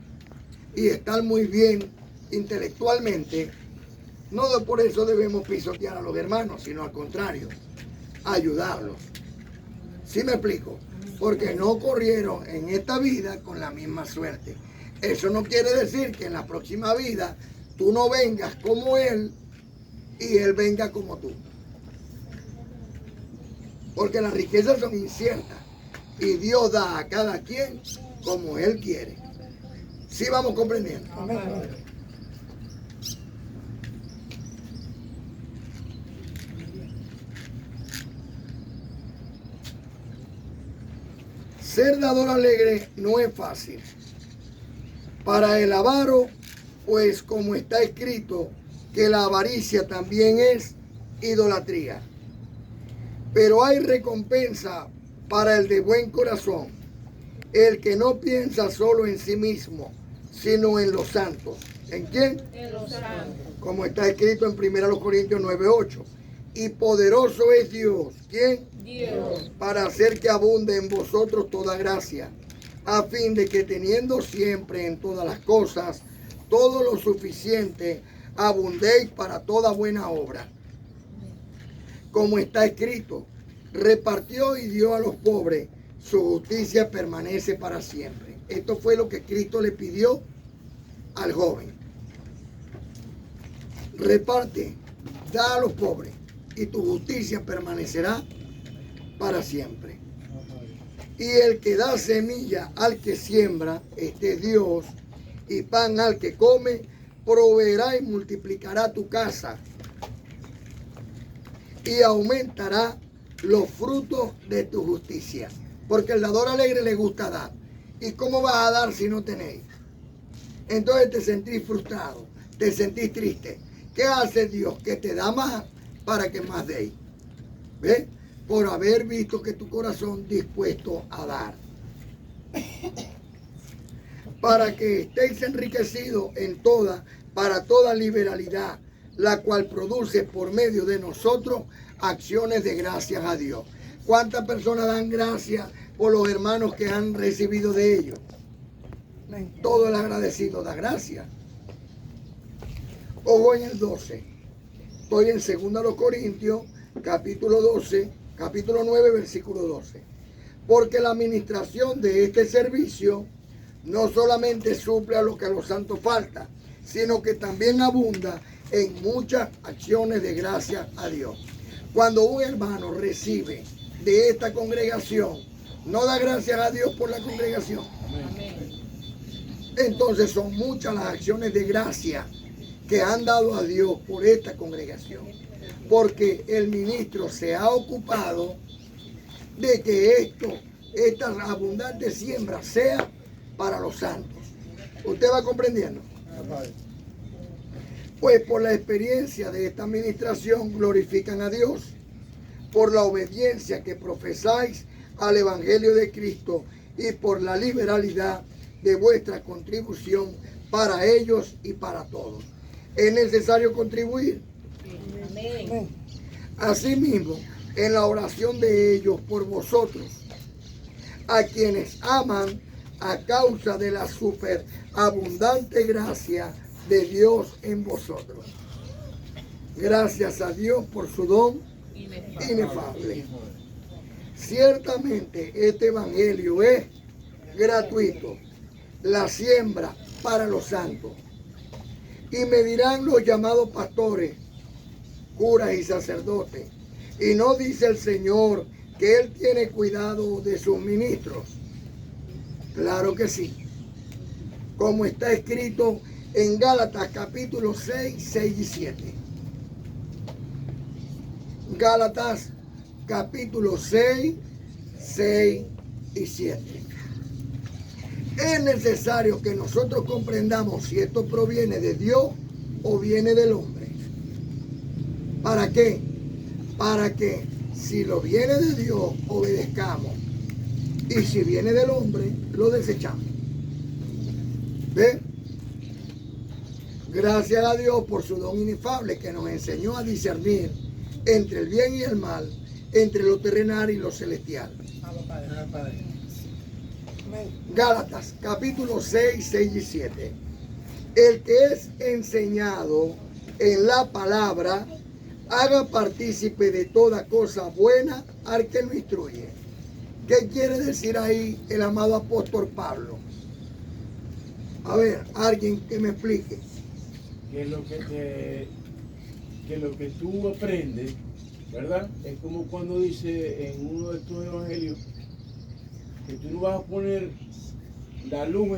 y estar muy bien intelectualmente, no por eso debemos pisotear a los hermanos, sino al contrario, ayudarlos. ¿Sí me explico? Porque no corrieron en esta vida con la misma suerte. Eso no quiere decir que en la próxima vida tú no vengas como él y él venga como tú. Porque las riquezas son inciertas y Dios da a cada quien como él quiere. ¿Sí vamos comprendiendo? Amén. Ser dador alegre no es fácil. Para el avaro, pues como está escrito, que la avaricia también es idolatría. Pero hay recompensa para el de buen corazón, el que no piensa solo en sí mismo, sino en los santos. ¿En quién? En los santos. Como está escrito en 1 Corintios 9:8. Y poderoso es Dios. ¿Quién? Dios. Para hacer que abunde en vosotros toda gracia, a fin de que teniendo siempre en todas las cosas todo lo suficiente, abundéis para toda buena obra. Como está escrito, repartió y dio a los pobres, su justicia permanece para siempre. Esto fue lo que Cristo le pidió al joven. Reparte, da a los pobres, y tu justicia permanecerá para siempre. Y el que da semilla al que siembra, este es Dios, y pan al que come, proveerá y multiplicará tu casa, y aumentará los frutos de tu justicia. Porque el dador alegre le gusta dar. ¿Y cómo vas a dar si no tenéis? Entonces te sentís frustrado, te sentís triste. ¿Qué hace Dios? Que te da más para que más deis. ¿Ves? Por haber visto que tu corazón dispuesto a dar. Para que estéis enriquecidos para toda liberalidad, la cual produce por medio de nosotros acciones de gracias a Dios. ¿Cuántas personas dan gracias por los hermanos que han recibido de ellos? Todo el agradecido da gracias. Ojo en el 12. Estoy en 2 Corintios, capítulo 12, capítulo 9, versículo 12. Porque la administración de este servicio no solamente suple a lo que a los santos falta, sino que también abunda en muchas acciones de gracia a Dios. Cuando un hermano recibe de esta congregación, no da gracias a Dios por la congregación. Entonces son muchas las acciones de gracia que han dado a Dios por esta congregación, porque el ministro se ha ocupado de que esta abundante siembra sea para los santos. ¿Usted va comprendiendo? Pues por la experiencia de esta administración glorifican a Dios, por la obediencia que profesáis al Evangelio de Cristo y por la liberalidad de vuestra contribución para ellos y para todos. Es necesario contribuir. Amén. Asimismo, en la oración de ellos por vosotros, a quienes aman a causa de la superabundante gracia de Dios en vosotros. Gracias a Dios por su don inefable. Ciertamente este evangelio es gratuito, la siembra para los santos. Y me dirán los llamados pastores, curas y sacerdotes, y no dice el Señor que Él tiene cuidado de sus ministros. Claro que sí. Como está escrito en Gálatas capítulo 6, 6 y 7. Gálatas capítulo 6, 6 y 7. Es necesario que nosotros comprendamos si esto proviene de Dios o viene del hombre. ¿Para qué? Para que si lo viene de Dios, obedezcamos. Y si viene del hombre, lo desechamos. ¿Ven? Gracias a Dios por su don inefable que nos enseñó a discernir entre el bien y el mal, entre lo terrenal y lo celestial. Gálatas, capítulo 6, 6 y 7. El que es enseñado en la palabra, haga partícipe de toda cosa buena al que lo instruye. ¿Qué quiere decir ahí el amado apóstol Pablo? A ver, alguien que me explique. Que lo que tú aprendes, ¿verdad? Es como cuando dice en uno de estos evangelios que tú no vas a poner la luz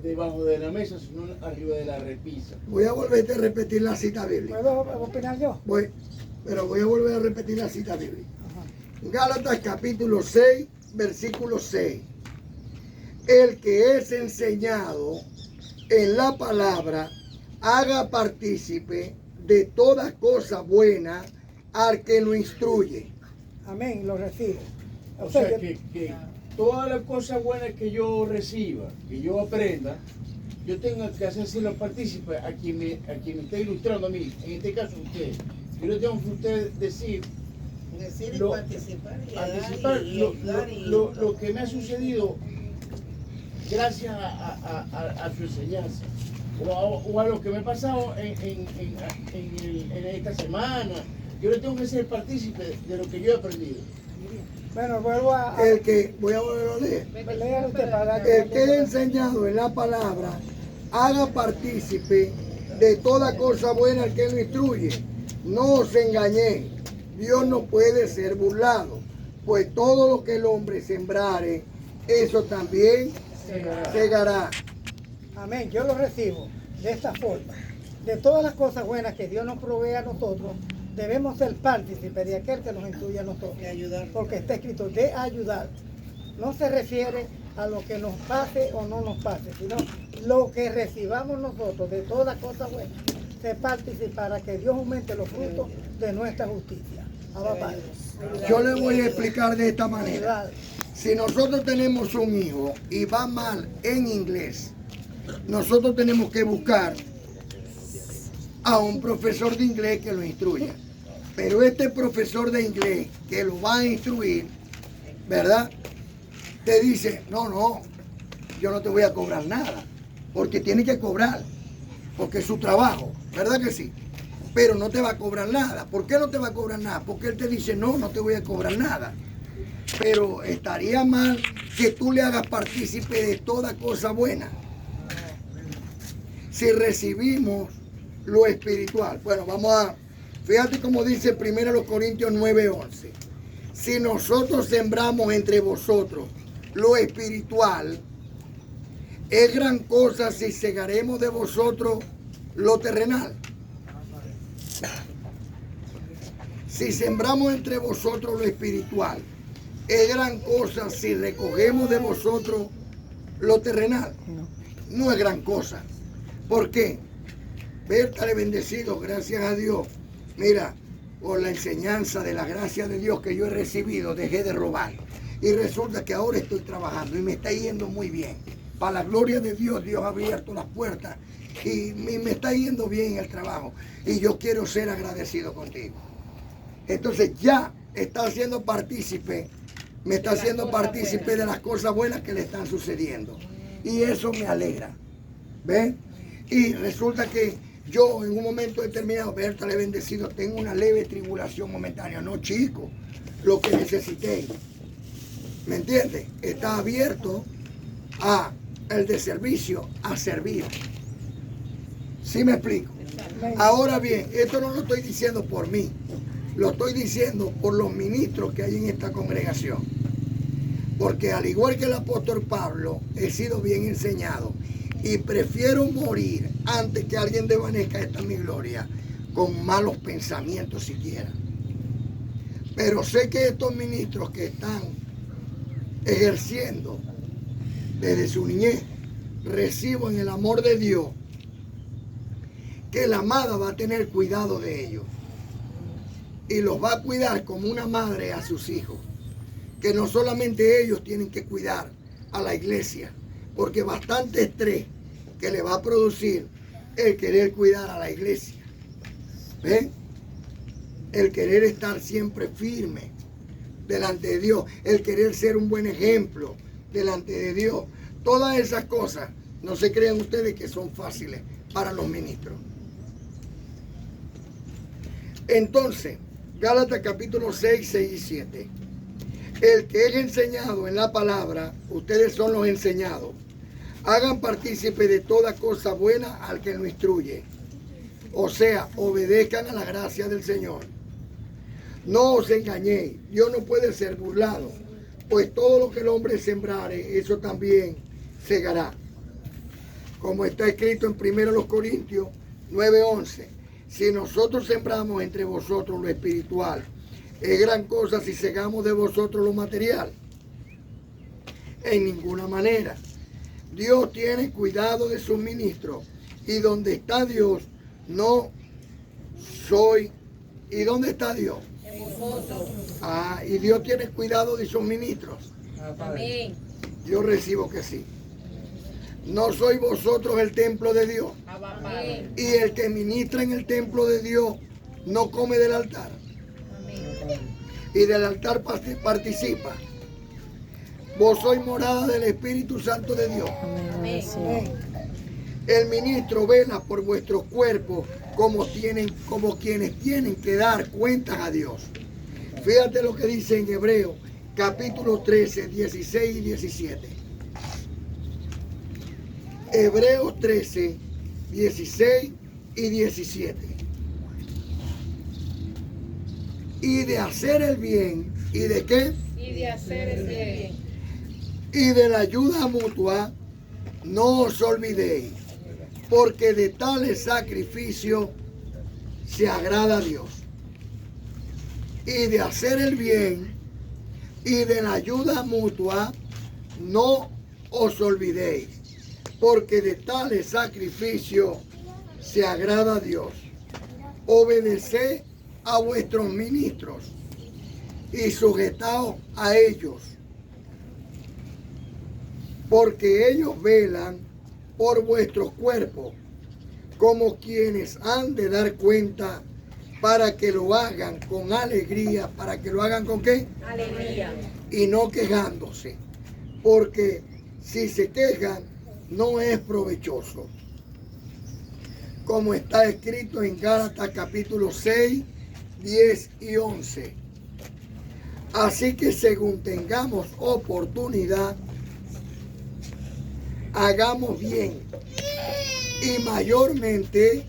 debajo de la mesa, sino arriba de la repisa. Voy a volver a repetir la cita bíblica. ¿Puedo opinar yo? Pero voy a volver a repetir la cita bíblica. Gálatas capítulo 6, versículo 6. El que es enseñado en la palabra, haga partícipe de toda cosa buena al que lo instruye. Amén, lo recibo. O sea, que todas las cosas buenas que yo reciba, que yo aprenda, yo tengo que hacerlo partícipe a quien me está ilustrando a mí, en este caso usted. Yo le tengo que usted decir Decir y Lo- participar y anticipar ayudar lo que me ha sucedido gracias a su enseñanza o a lo que me ha pasado en esta semana. Yo le tengo que ser partícipe de lo que yo he aprendido. Bueno, vuelvo a El que, voy a volver a leer. leer usted para El que he enseñado en la palabra, haga partícipe de toda cosa buena al que lo instruye. No os engañéis, Dios no puede ser burlado, pues todo lo que el hombre sembrare, eso también segará. Amén, yo lo recibo de esta forma. De todas las cosas buenas que Dios nos provee a nosotros, debemos ser partícipes de aquel que nos instruye a nosotros. y ayudar. Porque está escrito de ayudar. No se refiere a lo que nos pase o no nos pase, sino lo que recibamos nosotros de toda cosa buena. Se participa para que Dios aumente los frutos de nuestra justicia. Abba Padre. Yo le voy a explicar de esta manera. Ayudar. Si nosotros tenemos un hijo y va mal en inglés, nosotros tenemos que buscar a un profesor de inglés que lo instruya. Pero este profesor de inglés que lo va a instruir, ¿verdad? Te dice, no, yo no te voy a cobrar nada, porque tiene que cobrar, porque es su trabajo, ¿verdad que sí? Pero no te va a cobrar nada. ¿Por qué no te va a cobrar nada? Porque él te dice, no te voy a cobrar nada. Pero estaría mal que tú le hagas partícipe de toda cosa buena. Si recibimos lo espiritual. Bueno, fíjate como dice 1 Corintios 9:11. Si nosotros sembramos entre vosotros lo espiritual, es gran cosa si segaremos de vosotros lo terrenal. Si sembramos entre vosotros lo espiritual, es gran cosa si recogemos de vosotros lo terrenal. No es gran cosa. ¿Por qué? Vértale bendecido, gracias a Dios. Mira, por la enseñanza de la gracia de Dios que yo he recibido, dejé de robar. Y resulta que ahora estoy trabajando y me está yendo muy bien. Para la gloria de Dios, Dios ha abierto las puertas y me está yendo bien el trabajo. Y yo quiero ser agradecido contigo. Entonces ya está haciendo partícipe, me está haciendo partícipe de las cosas buenas que le están sucediendo. Y eso me alegra. ¿Ven? Y resulta que yo en un momento determinado, Bertale bendecido, tengo una leve tribulación momentánea. No, chico, lo que necesité. ¿Me entiendes? Está abierto a el de servicio, a servir. ¿Sí me explico? Ahora bien, esto no lo estoy diciendo por mí. Lo estoy diciendo por los ministros que hay en esta congregación. Porque al igual que el apóstol Pablo, he sido bien enseñado. Y prefiero morir antes que alguien desvanezca esta mi gloria con malos pensamientos siquiera. Pero sé que estos ministros que están ejerciendo desde su niñez, recibo en el amor de Dios que la amada va a tener cuidado de ellos. Y los va a cuidar como una madre a sus hijos. Que no solamente ellos tienen que cuidar a la iglesia, porque bastante estrés que le va a producir el querer cuidar a la iglesia. ¿Ven? El querer estar siempre firme delante de Dios, el querer ser un buen ejemplo delante de Dios. Todas esas cosas, no se crean ustedes que son fáciles para los ministros. Entonces, Gálatas capítulo 6, 6 y 7. El que es enseñado en la palabra, ustedes son los enseñados. Hagan partícipe de toda cosa buena al que lo instruye. O sea, obedezcan a la gracia del Señor. No os engañéis, Dios no puede ser burlado, pues todo lo que el hombre sembrare, eso también segará. Como está escrito en 1 Corintios 9:11. Si nosotros sembramos entre vosotros lo espiritual, es gran cosa si segamos de vosotros lo material. En ninguna manera. Dios tiene cuidado de sus ministros. Y donde está Dios, no soy. ¿Y dónde está Dios? Y Dios tiene cuidado de sus ministros. Amén. Yo recibo que sí. ¿No sois vosotros el templo de Dios? Amén. Y el que ministra en el templo de Dios no come del altar. Y del altar participa. Vos sois morada del Espíritu Santo de Dios. Amén. El ministro vela por vuestros cuerpos como quienes tienen que dar cuentas a Dios. Fíjate lo que dice en Hebreos capítulo 13, 16 y 17. Hebreos 13, 16 y 17. Y de hacer el bien, ¿y de qué? Y de hacer el bien. Y de la ayuda mutua, no os olvidéis, porque de tales sacrificios se agrada a Dios. Y de hacer el bien y de la ayuda mutua, no os olvidéis, porque de tales sacrificios se agrada a Dios. Obedeced a vuestros ministros y sujetaos a ellos, porque ellos velan por vuestros cuerpos como quienes han de dar cuenta, para que lo hagan con alegría. ¿Para que lo hagan con qué? Alegría. Y no quejándose, porque si se quejan no es provechoso, como está escrito en Gálatas capítulo 6, 10 y 11. Así que según tengamos oportunidad, hagamos bien, y mayormente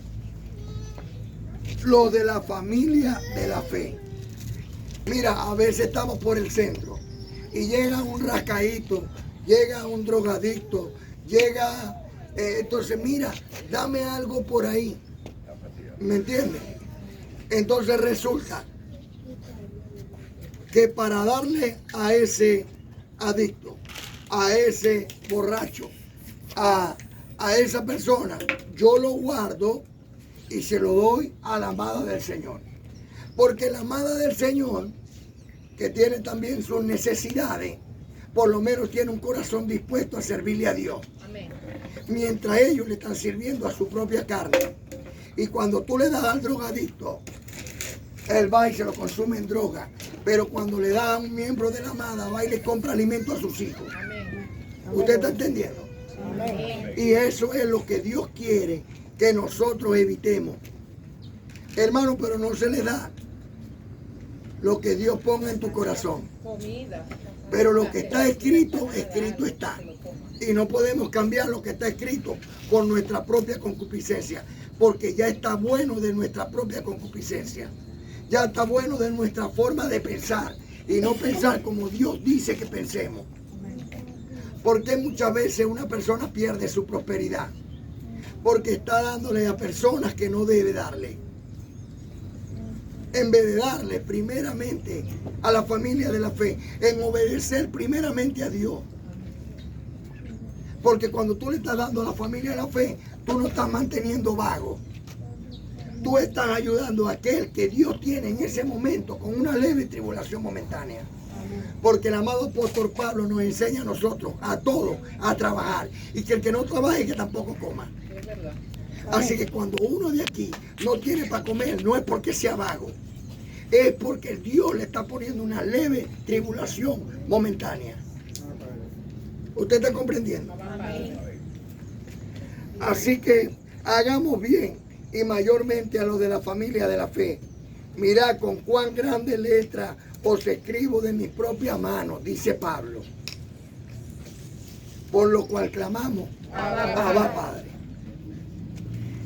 lo de la familia de la fe. Mira, a veces estamos por el centro y llega un rascaíto, llega un drogadicto, llega, entonces mira, dame algo por ahí, ¿me entiendes? Entonces resulta que para darle a ese adicto, a ese borracho, a esa persona, yo lo guardo y se lo doy a la amada del Señor. Porque la amada del Señor, que tiene también sus necesidades, por lo menos tiene un corazón dispuesto a servirle a Dios. Amén. Mientras ellos le están sirviendo a su propia carne. Y cuando tú le das al drogadicto, él va y se lo consume en droga. Pero cuando le da a un miembro de la amada, va y le compra alimento a sus hijos. Amén. ¿Usted está entendiendo? Amén. Y eso es lo que Dios quiere que nosotros evitemos. Hermano, pero no se le da lo que Dios ponga en tu corazón. Comida. Pero lo que está escrito, escrito está. Y no podemos cambiar lo que está escrito por nuestra propia concupiscencia. Porque ya está bueno de nuestra propia concupiscencia. Ya está bueno de nuestra forma de pensar. Y no pensar como Dios dice que pensemos. Porque muchas veces una persona pierde su prosperidad. Porque está dándole a personas que no debe darle. En vez de darle primeramente a la familia de la fe, en obedecer primeramente a Dios. Porque cuando tú le estás dando a la familia de la fe, tú no estás manteniendo vago. Tú estás ayudando a aquel que Dios tiene en ese momento con una leve tribulación momentánea. Porque el amado apóstol Pablo nos enseña a nosotros, a todos, a trabajar. Y que el que no trabaje, que tampoco coma. Es verdad. Así que cuando uno de aquí no tiene para comer, no es porque sea vago. Es porque Dios le está poniendo una leve tribulación momentánea. ¿Usted está comprendiendo? Amén. Así que hagamos bien, y mayormente a los de la familia de la fe. Mirad con cuán grande letra os escribo de mis propias manos, dice Pablo. Por lo cual clamamos, Abba Padre.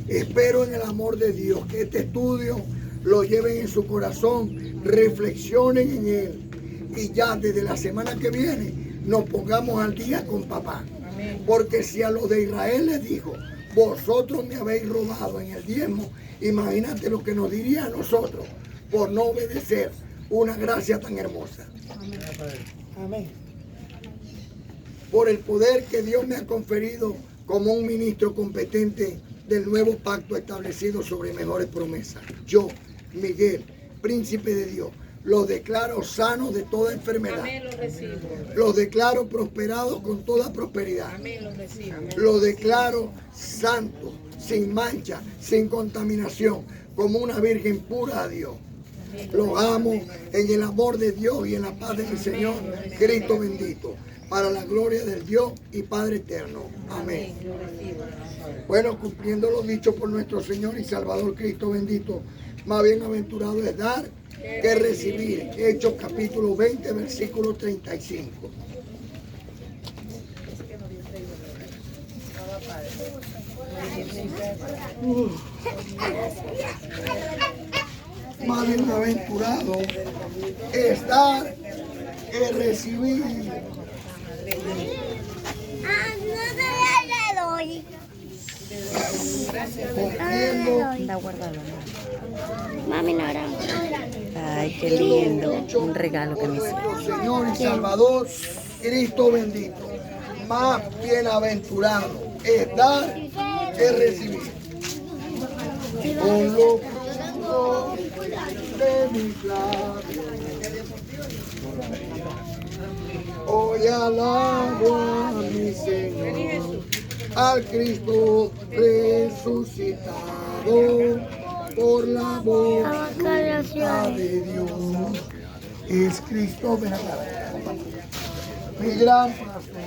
Espero en el amor de Dios que este estudio lo lleven en su corazón, reflexionen en él, y ya desde la semana que viene nos pongamos al día con papá. Amén. Porque si a los de Israel les dijo, vosotros me habéis robado en el diezmo, imagínate lo que nos diría a nosotros por no obedecer una gracia tan hermosa. Amén. Por el poder que Dios me ha conferido como un ministro competente del nuevo pacto establecido sobre mejores promesas. Yo, Miguel, príncipe de Dios, Los declaro sanos de toda enfermedad. Amén, lo recibo. Los declaro prosperados con toda prosperidad. Amén, lo recibo. Los declaro santos, sin mancha, sin contaminación, como una virgen pura a Dios. Los amo en el amor de Dios y en la paz de mi Señor, Cristo bendito, para la gloria del Dios y Padre eterno. Amén. Bueno, cumpliendo lo dicho por nuestro Señor y Salvador Cristo bendito, más bienaventurado es dar que recibir. Hechos capítulo 20, versículo 35. Más bienaventurado es dar que recibir. No te le doy. Cumpliendo Anda, guárdalo. Mami, no era. Ay, qué lindo. Un regalo que me hizo. nuestro Señor y Salvador, Cristo bendito. Más bienaventurado es dar que recibir. Con lo profundo de mis labios, hoy alabo a mi Señor, al Cristo resucitado por la voluntad de Dios. Es Cristo verdadero, mi gran pastor,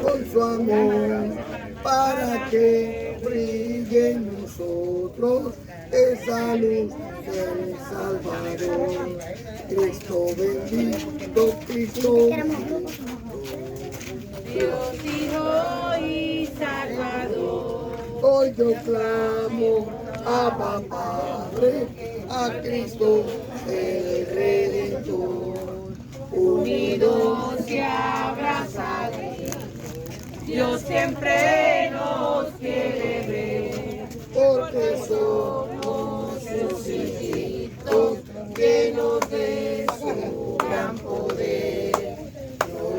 con su amor, para que brille en nosotros esa luz del Salvador. Cristo bendito, Cristo bendito. Dios Hijo y Salvador. Hoy yo clamo, Abba Padre, a Cristo el Redentor. Unidos y abrazados, Dios siempre nos quiere ver, porque somos sus hijitos, llenos de su gran poder.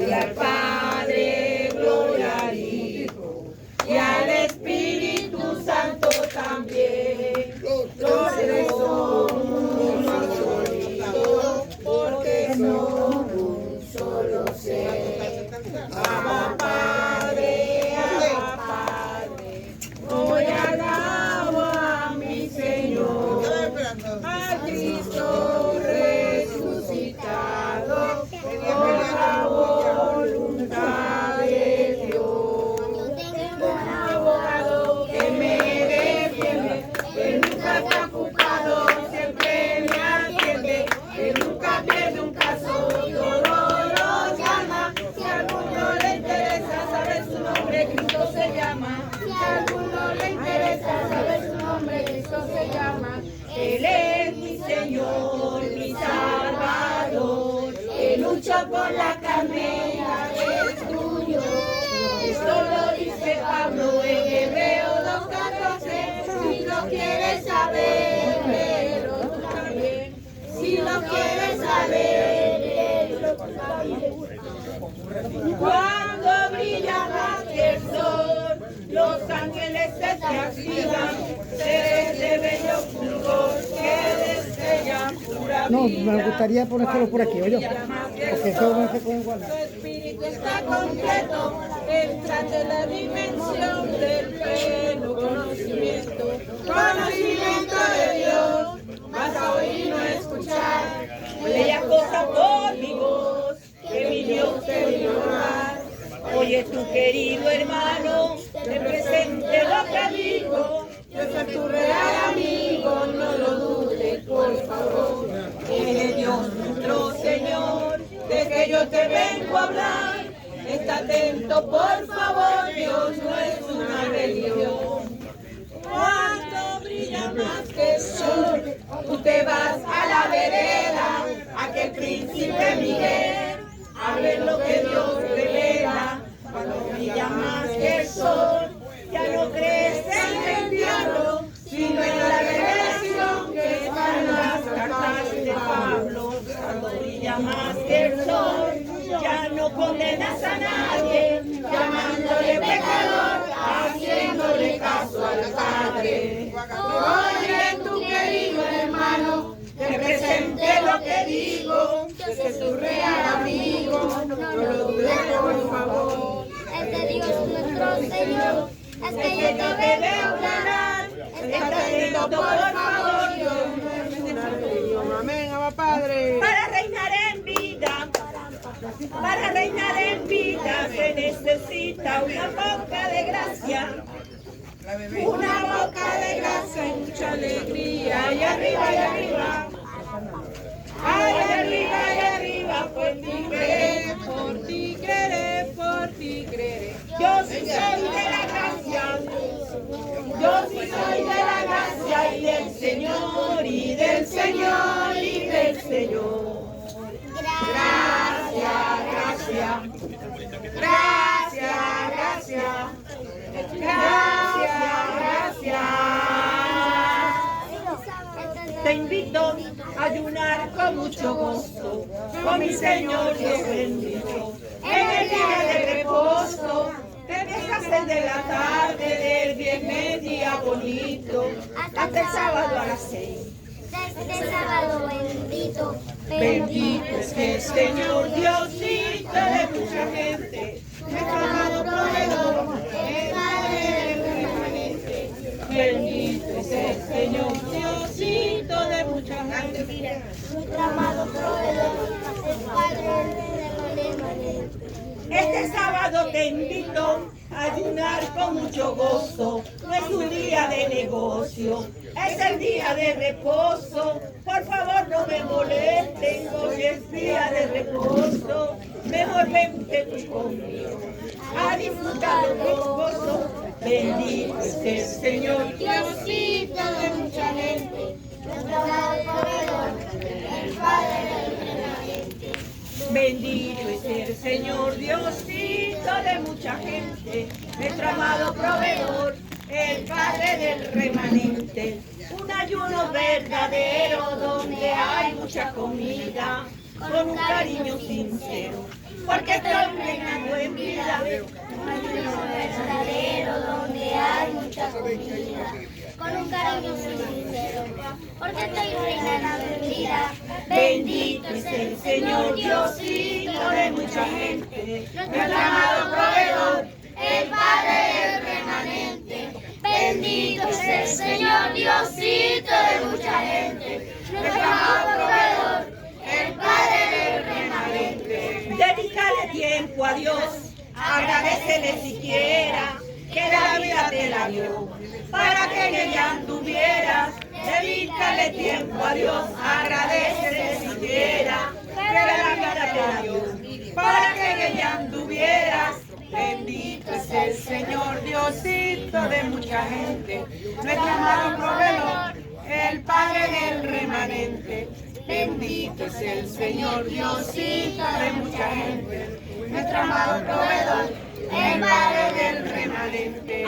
gloria al Padre, gloria al Hijo y al Espíritu Santo también. Los tres somos unidos, porque somos un solo ser. Abba Padre, hoy alabo a mi Señor, a Cristo resucitado, por la voluntad de Dios. Un abogado que me defiende, que nunca está ocupado, siempre me atiende, que nunca pierde un caso, todo lo llama. Si a alguno le interesa saber su nombre, Cristo se llama. Si a alguno le interesa saber su nombre, Cristo se llama. Él es mi Señor, mi Salvador, que lucha por la carne y la destruyó. Esto lo dice Pablo en Hebreo 2:14. Si lo quieres saber, léelo tú también. Si lo quieres saber, léelo tú también. Cuando brilla más que el sol, los ángeles se te activan, seres de bello fulgor que destellan pura vida. No, me gustaría ponérselo por aquí, oye, porque eso no se puede guardar. Tu espíritu está completo, entra en la dimensión del pleno conocimiento. Conocimiento de Dios, vas a oír y no escuchar. Bella cosa por mi voz, que mi Dios te vino a dar. Oye tu querido hermano, te presente lo que digo. Yo soy tu real amigo, no lo dudes, por favor. Es Dios nuestro Señor, de que yo te vengo a hablar. Está atento, por favor, Dios no es una religión. Cuando brilla más que el sol, tú te vas a la vereda, aquel príncipe Miguel, a ver lo que Dios revela. Cuando brilla más que el sol, ya no crees en el diablo, sino en la revelación que está en las cartas de Pablo. Cuando brilla más que el sol, ya no condenas a nadie, llamando te digo, que es tu real amigo, no lo dudes por favor. Este Dios nuestro Señor, es que yo te debe hablar. Está yendo por favor, Dios. Amén, Abba Padre. Para reinar en vida, se necesita una boca de gracia. Una boca de gracia y mucha alegría. Y arriba, y arriba. Ay, arriba, y arriba. Por ti creeré, por ti creeré, por ti creeré. Yo sí soy de la gracia. Yo sí soy de la gracia y del Señor, y del Señor, y del Señor. Gracias, gracias. Gracias, gracias. Gracias, gracias. Te invito a ayunar con mucho gusto, con mi Señor Dios bendito. En el día de reposo, te dejas de la tarde del viernes día bonito, hasta el sábado a las 6. Este sábado bendito, Bendito es el Señor Diosito de mucha gente, nuestro amado proveedor, el Padre del remanente. Bendito es el Señor Diosito de mucha gente, nuestro amado proveedor, el Padre del remanente. Este sábado te invito a ayunar con mucho gozo. No es un día de negocio, es el día de reposo. Por favor no me molesten, hoy es día de reposo. Mejor vente tú conmigo a disfrutar con gozo. Bendito es el Señor Diosito de mucha gente, nuestro amado proveedor, el Padre del remanente. Bendito es el Señor Diosito de mucha gente, nuestro amado proveedor, el Padre del remanente. Un ayuno verdadero donde hay mucha comida, con un cariño sincero, porque estoy reinando en vida. Un ayuno verdadero donde hay mucha comida, con un cariño sincero, porque estoy reinando en vida. Bendito es el Señor Diosito de mucha gente, nuestro amado proveedor, el Padre del remanente. Bendito es el Señor Diosito de mucha gente, nuestro amado proveedor, el Padre del remanente. Dedícale tiempo a Dios, agradecele siquiera que la vida te la dio, para que en ella anduvieras. Dedícale tiempo a Dios, agradecele siquiera que la vida te la dio, para que en ella anduvieras. Bendito es el Señor Diosito de mucha gente, nuestro amado proveedor, el Padre del remanente. Bendito es el Señor Diosito de mucha gente, nuestro amado proveedor, el Padre del remanente.